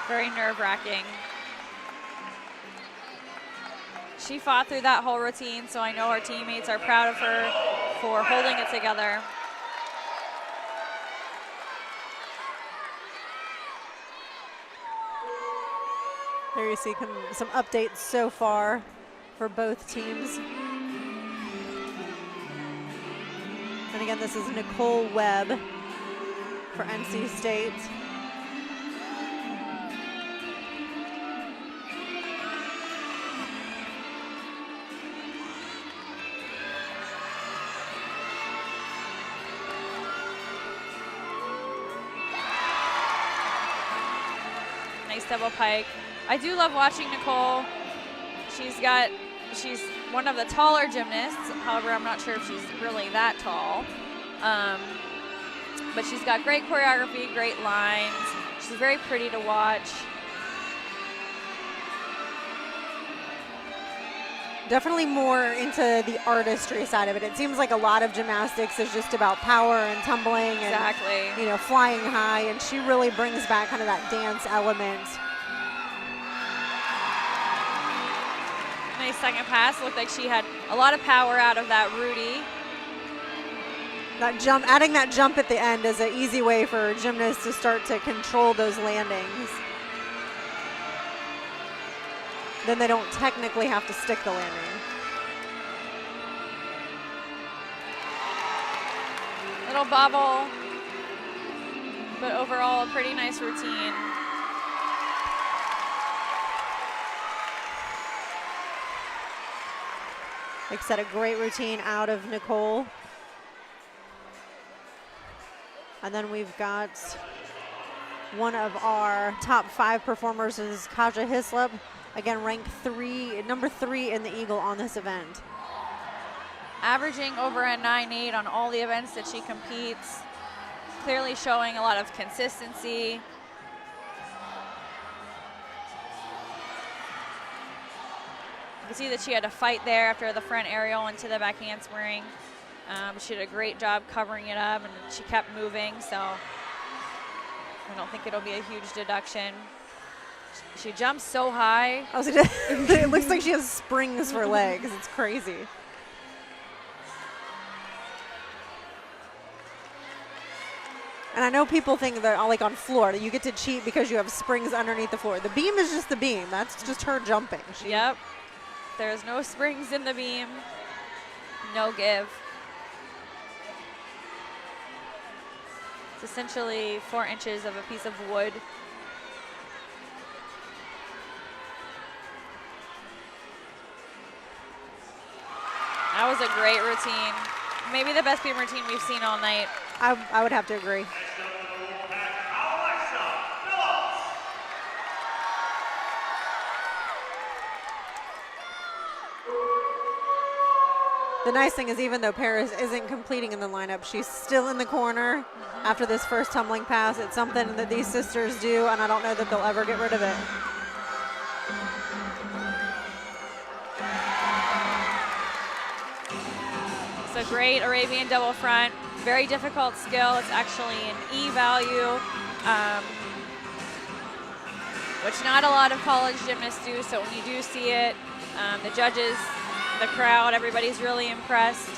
very nerve-wracking. She fought through that whole routine, so I know her teammates are proud of her for holding it together. There you see some updates so far for both teams. And again, this is Nicole Webb for NC State. Nice double pike. I do love watching Nicole. She's one of the taller gymnasts. However, I'm not sure if she's really that tall. But she's got great choreography, great lines. She's very pretty to watch. Definitely more into the artistry side of it. It seems like a lot of gymnastics is just about power and tumbling and Exactly. flying high, and she really brings back kind of that dance element. Nice second pass. Looked like she had a lot of power out of that Rudy. That jump, adding that jump at the end is an easy way for gymnasts to start to control those landings. Then they don't technically have to stick the landing. Little bobble, but overall a pretty nice routine. Like I said, a great routine out of Nicole. And then we've got one of our top 5 performers is Kaja Hislop. Again, ranked number 3 in the Eagle on this event. Averaging over a 9.8 on all the events that she competes. Clearly showing a lot of consistency. You can see that she had to fight there after the front aerial into the back handspring. She did a great job covering it up, and she kept moving, so I don't think it'll be a huge deduction. She jumps so high. It looks like she has springs for legs. It's crazy. And I know people think that, like on floor, that you get to cheat because you have springs underneath the floor. The beam is just the beam. That's just her jumping. Yep. There's no springs in the beam. No give. It's essentially 4 inches of a piece of wood. That was a great routine. Maybe the best beam routine we've seen all night. I would have to agree. The nice thing is, even though Paris isn't competing in the lineup, she's still in the corner after this first tumbling pass. It's something that these sisters do, and I don't know that they'll ever get rid of it. It's a great Arabian double front. Very difficult skill. It's actually an E value, which not a lot of college gymnasts do. So when you do see it, the judges, the crowd, everybody's really impressed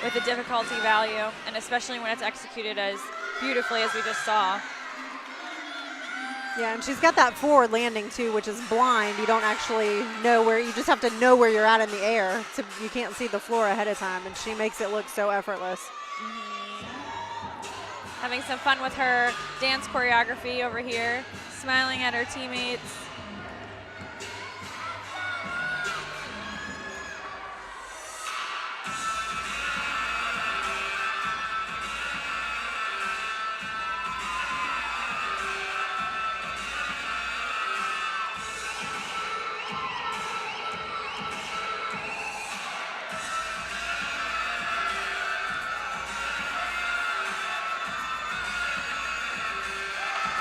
with the difficulty value, and especially when it's executed as beautifully as we just saw. Yeah, and she's got that forward landing too, which is blind. You don't actually know where, you just have to know where you're at in the air. You can't see the floor ahead of time, and she makes it look so effortless. Having some fun with her dance choreography over here, smiling at her teammates.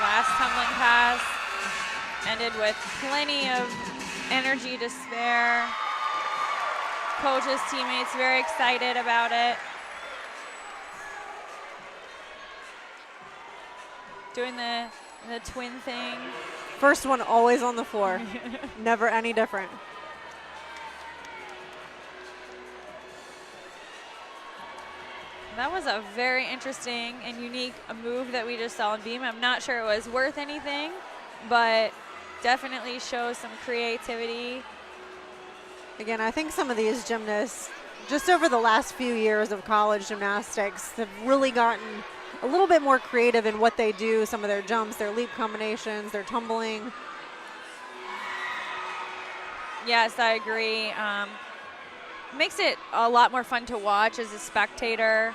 Last tumbling pass ended with plenty of energy to spare. Coaches, teammates very excited about it. doing the twin thing. First one always on the floor. Never any different. That was a very interesting and unique move that we just saw in beam. I'm not sure it was worth anything, but definitely shows some creativity. Again, I think some of these gymnasts, just over the last few years of college gymnastics, have really gotten a little bit more creative in what they do, some of their jumps, their leap combinations, their tumbling. Yes, I agree. Makes it a lot more fun to watch as a spectator,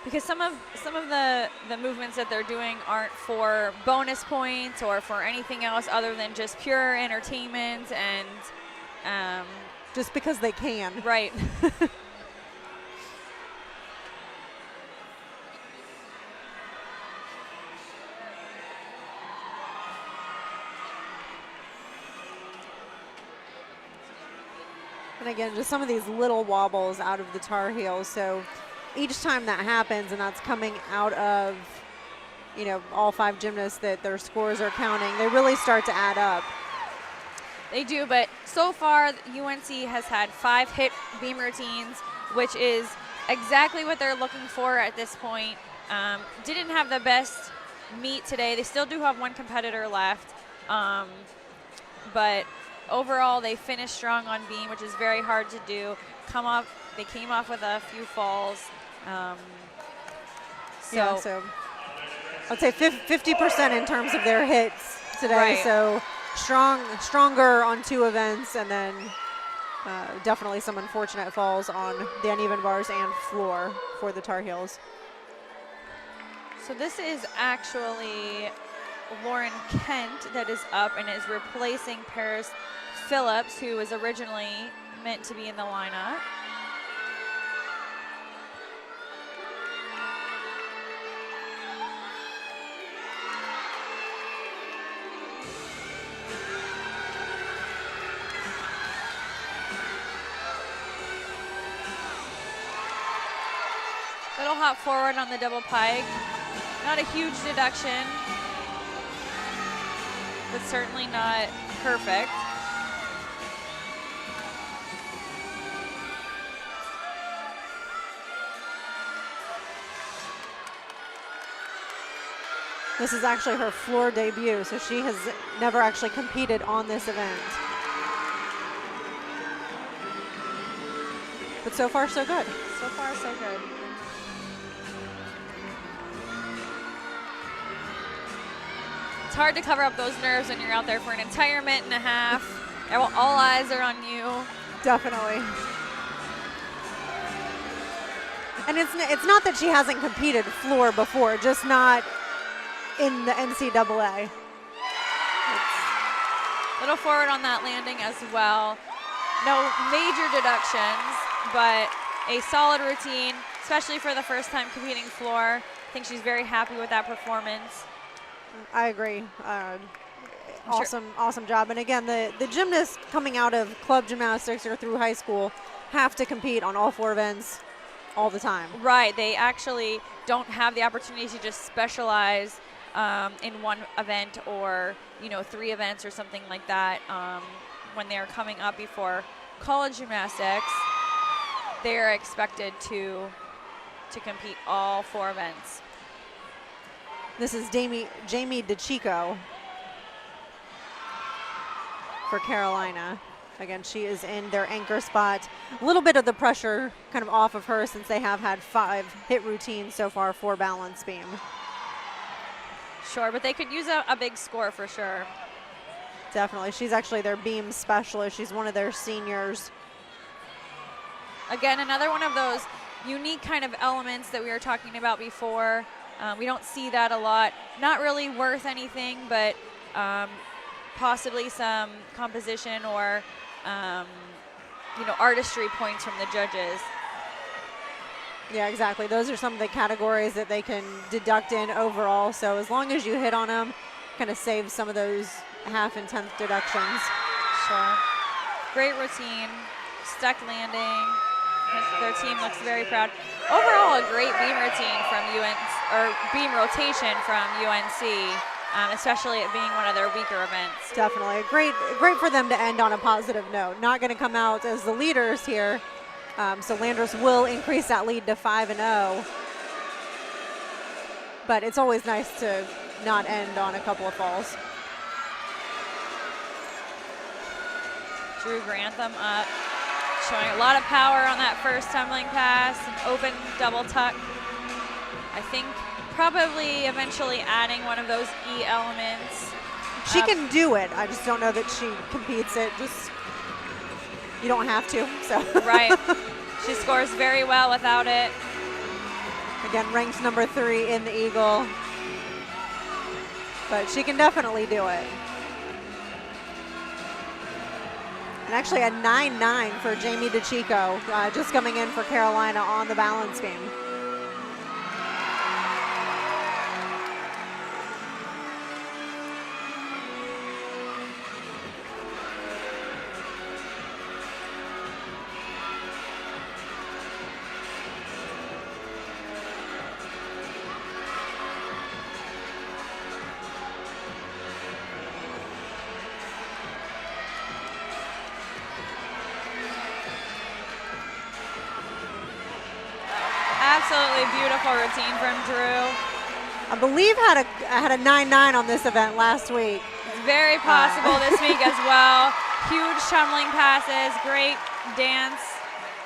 because some of the movements that they're doing aren't for bonus points or for anything else other than just pure entertainment and Just because they can. right. And again, just some of these little wobbles out of the Tar Heels. So each time that happens, and that's coming out of, you know, all 5 gymnasts that their scores are counting, they really start to add up. They do, but so far UNC has had 5 hit beam routines, which is exactly what they're looking for at this point. Didn't have the best meet today. They still do have 1 competitor left, but overall they finished strong on beam, which is very hard to do. They came off with a few falls. So I'd say 50% in terms of their hits today. Right. So stronger on 2 events, and then definitely some unfortunate falls on the uneven bars and floor for the Tar Heels. So this is actually Lauren Kent that is up and is replacing Paris Phillips, who was originally meant to be in the lineup. Little hop forward on the double pike. Not a huge deduction, but certainly not perfect. This is actually her floor debut, so she has never actually competed on this event. But so far, so good. So far, so good. It's hard to cover up those nerves when you're out there for an entire minute and a half. All eyes are on you. Definitely. And it's not that she hasn't competed floor before, just not in the NCAA. Little forward on that landing as well. No major deductions, but a solid routine, especially for the first time competing floor. I think she's very happy with that performance. I agree. Awesome job. And again, the gymnasts coming out of club gymnastics or through high school have to compete on all 4 events all the time. Right, they actually don't have the opportunity to just specialize in one event or 3 events or something like that. When they're coming up before college gymnastics, they are expected to compete all 4 events. This is Jamie DeChico for Carolina. Again, she is in their anchor spot. A little bit of the pressure kind of off of her since they have had 5 hit routines so far for balance beam. Sure, but they could use a big score for sure. Definitely. She's actually their beam specialist. She's one of their seniors. Again, another one of those unique kind of elements that we were talking about before. We don't see that a lot. Not really worth anything, but possibly some composition or artistry points from the judges. Yeah, exactly. Those are some of the categories that they can deduct in overall. So as long as you hit on them, kind of save some of those half and 10th deductions. Sure. Great routine, stuck landing. Their team looks very proud. Overall, a great beam routine from UNC. or beam rotation from UNC, especially it being one of their weaker events. Definitely. Great for them to end on a positive note. Not going to come out as the leaders here. So Landers will increase that lead to 5-0. But it's always nice to not end on a couple of falls. Drew Grantham up, showing a lot of power on that first tumbling pass, an open double tuck. I think probably eventually adding one of those E elements. She can do it. I just don't know that she competes it. Just, you don't have to, so. Right. She scores very well without it. Again, ranked number 3 in the Eagle. But she can definitely do it. And actually a 9-9 for Jamie DeChico, just coming in for Carolina on the balance beam. Absolutely beautiful routine from Drew. I believe had a 9-9 on this event last week. It's very possible this week as well. Huge tumbling passes, great dance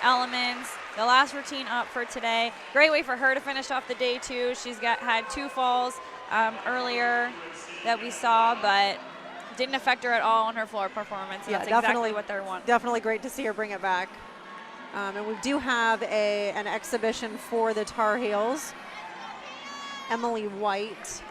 elements. The last routine up for today. Great way for her to finish off the day too. She's had 2 falls earlier that we saw, but didn't affect her at all on her floor performance. Yeah, That's definitely exactly what they're wanting. Definitely great to see her bring it back. And we do have an exhibition for the Tar Heels. Emily White.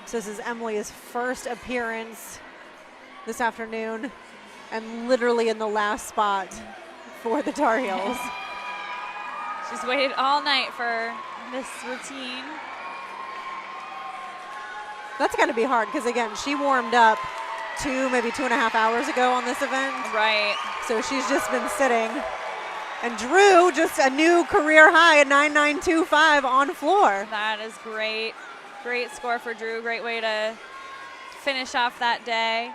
So this is Emily's first appearance this afternoon, and literally in the last spot for the Tar Heels. She's waited all night for this routine. That's got to be hard because, again, she warmed up maybe 2.5 hours ago on this event. Right. So she's just been sitting. And Drew, just a new career high at 9.925 on floor. That is great. Great score for Drew. Great way to finish off that day.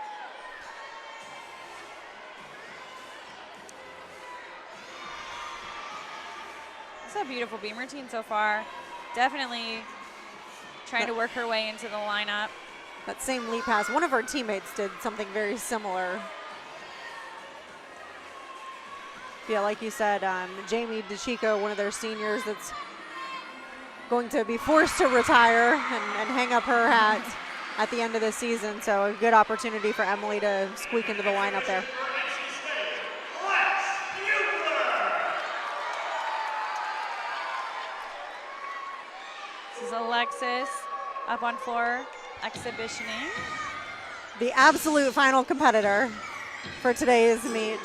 It's a beautiful beam routine so far. Definitely trying to work her way into the lineup. That same lead pass, one of her teammates did something very similar. Yeah, like you said, Jamie DeChico, one of their seniors that's going to be forced to retire and hang up her hat at the end of the season. So a good opportunity for Emily to squeak into the lineup there. This is Alexis up on floor, exhibitioning. The absolute final competitor for today's meet.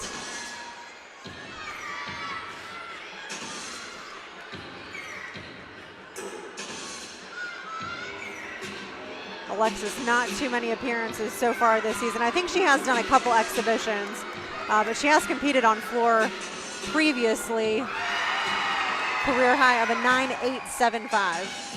Alexis, not too many appearances so far this season. I think she has done a couple exhibitions, but she has competed on floor previously. Career high of a 9.875.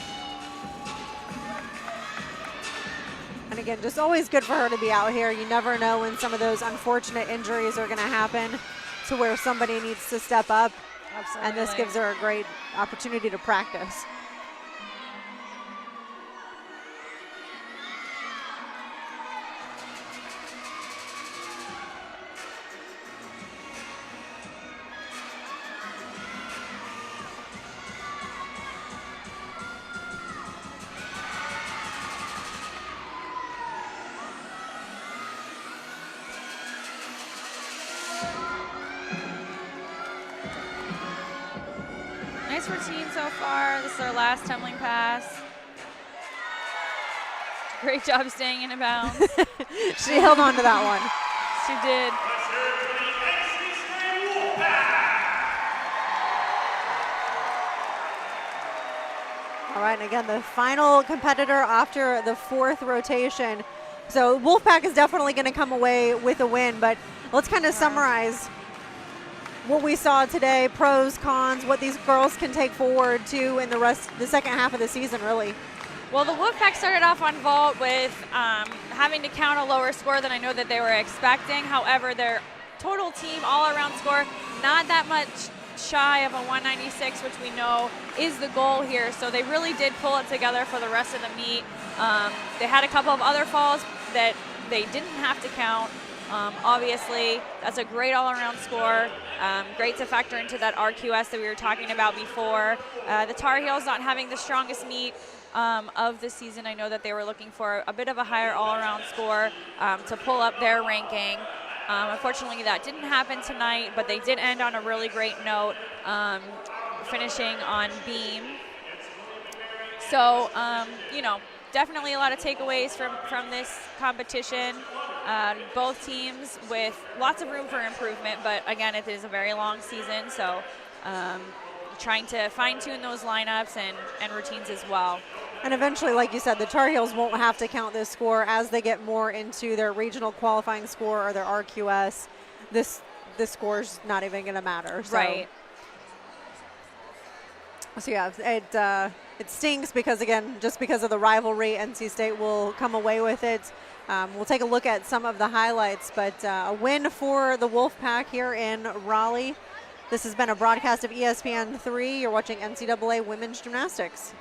And again, just always good for her to be out here. You never know when some of those unfortunate injuries are going to happen to where somebody needs to step up. Absolutely. And this gives her a great opportunity to practice. Nice routine so far. This is our last tumbling pass. Great job staying in bounds. She held on to that one. She did. All right, and again, the final competitor after the 4th rotation. So Wolfpack is definitely going to come away with a win, but let's kind of summarize what we saw today, pros, cons, what these girls can take forward to in the second half of the season, really. Well, the Wolfpack started off on vault with having to count a lower score than I know that they were expecting. However, their total team all-around score, not that much shy of a 196, which we know is the goal here. So they really did pull it together for the rest of the meet. They had a couple of other falls that they didn't have to count. Obviously, that's a great all-around score. Great to factor into that RQS that we were talking about before. The Tar Heels not having the strongest meet of the season. I know that they were looking for a bit of a higher all-around score to pull up their ranking. Unfortunately, that didn't happen tonight, but they did end on a really great note, finishing on beam. So, you know, definitely a lot of takeaways from this competition. Both teams with lots of room for improvement, but again, it is a very long season, so trying to fine-tune those lineups and routines as well. And eventually, like you said, the Tar Heels won't have to count this score as they get more into their regional qualifying score or their RQS. This score's not even going to matter. So. Right. So yeah, it stings because, again, just because of the rivalry, NC State will come away with it. We'll take a look at some of the highlights, but a win for the Wolfpack here in Raleigh. This has been a broadcast of ESPN3. You're watching NCAA Women's Gymnastics.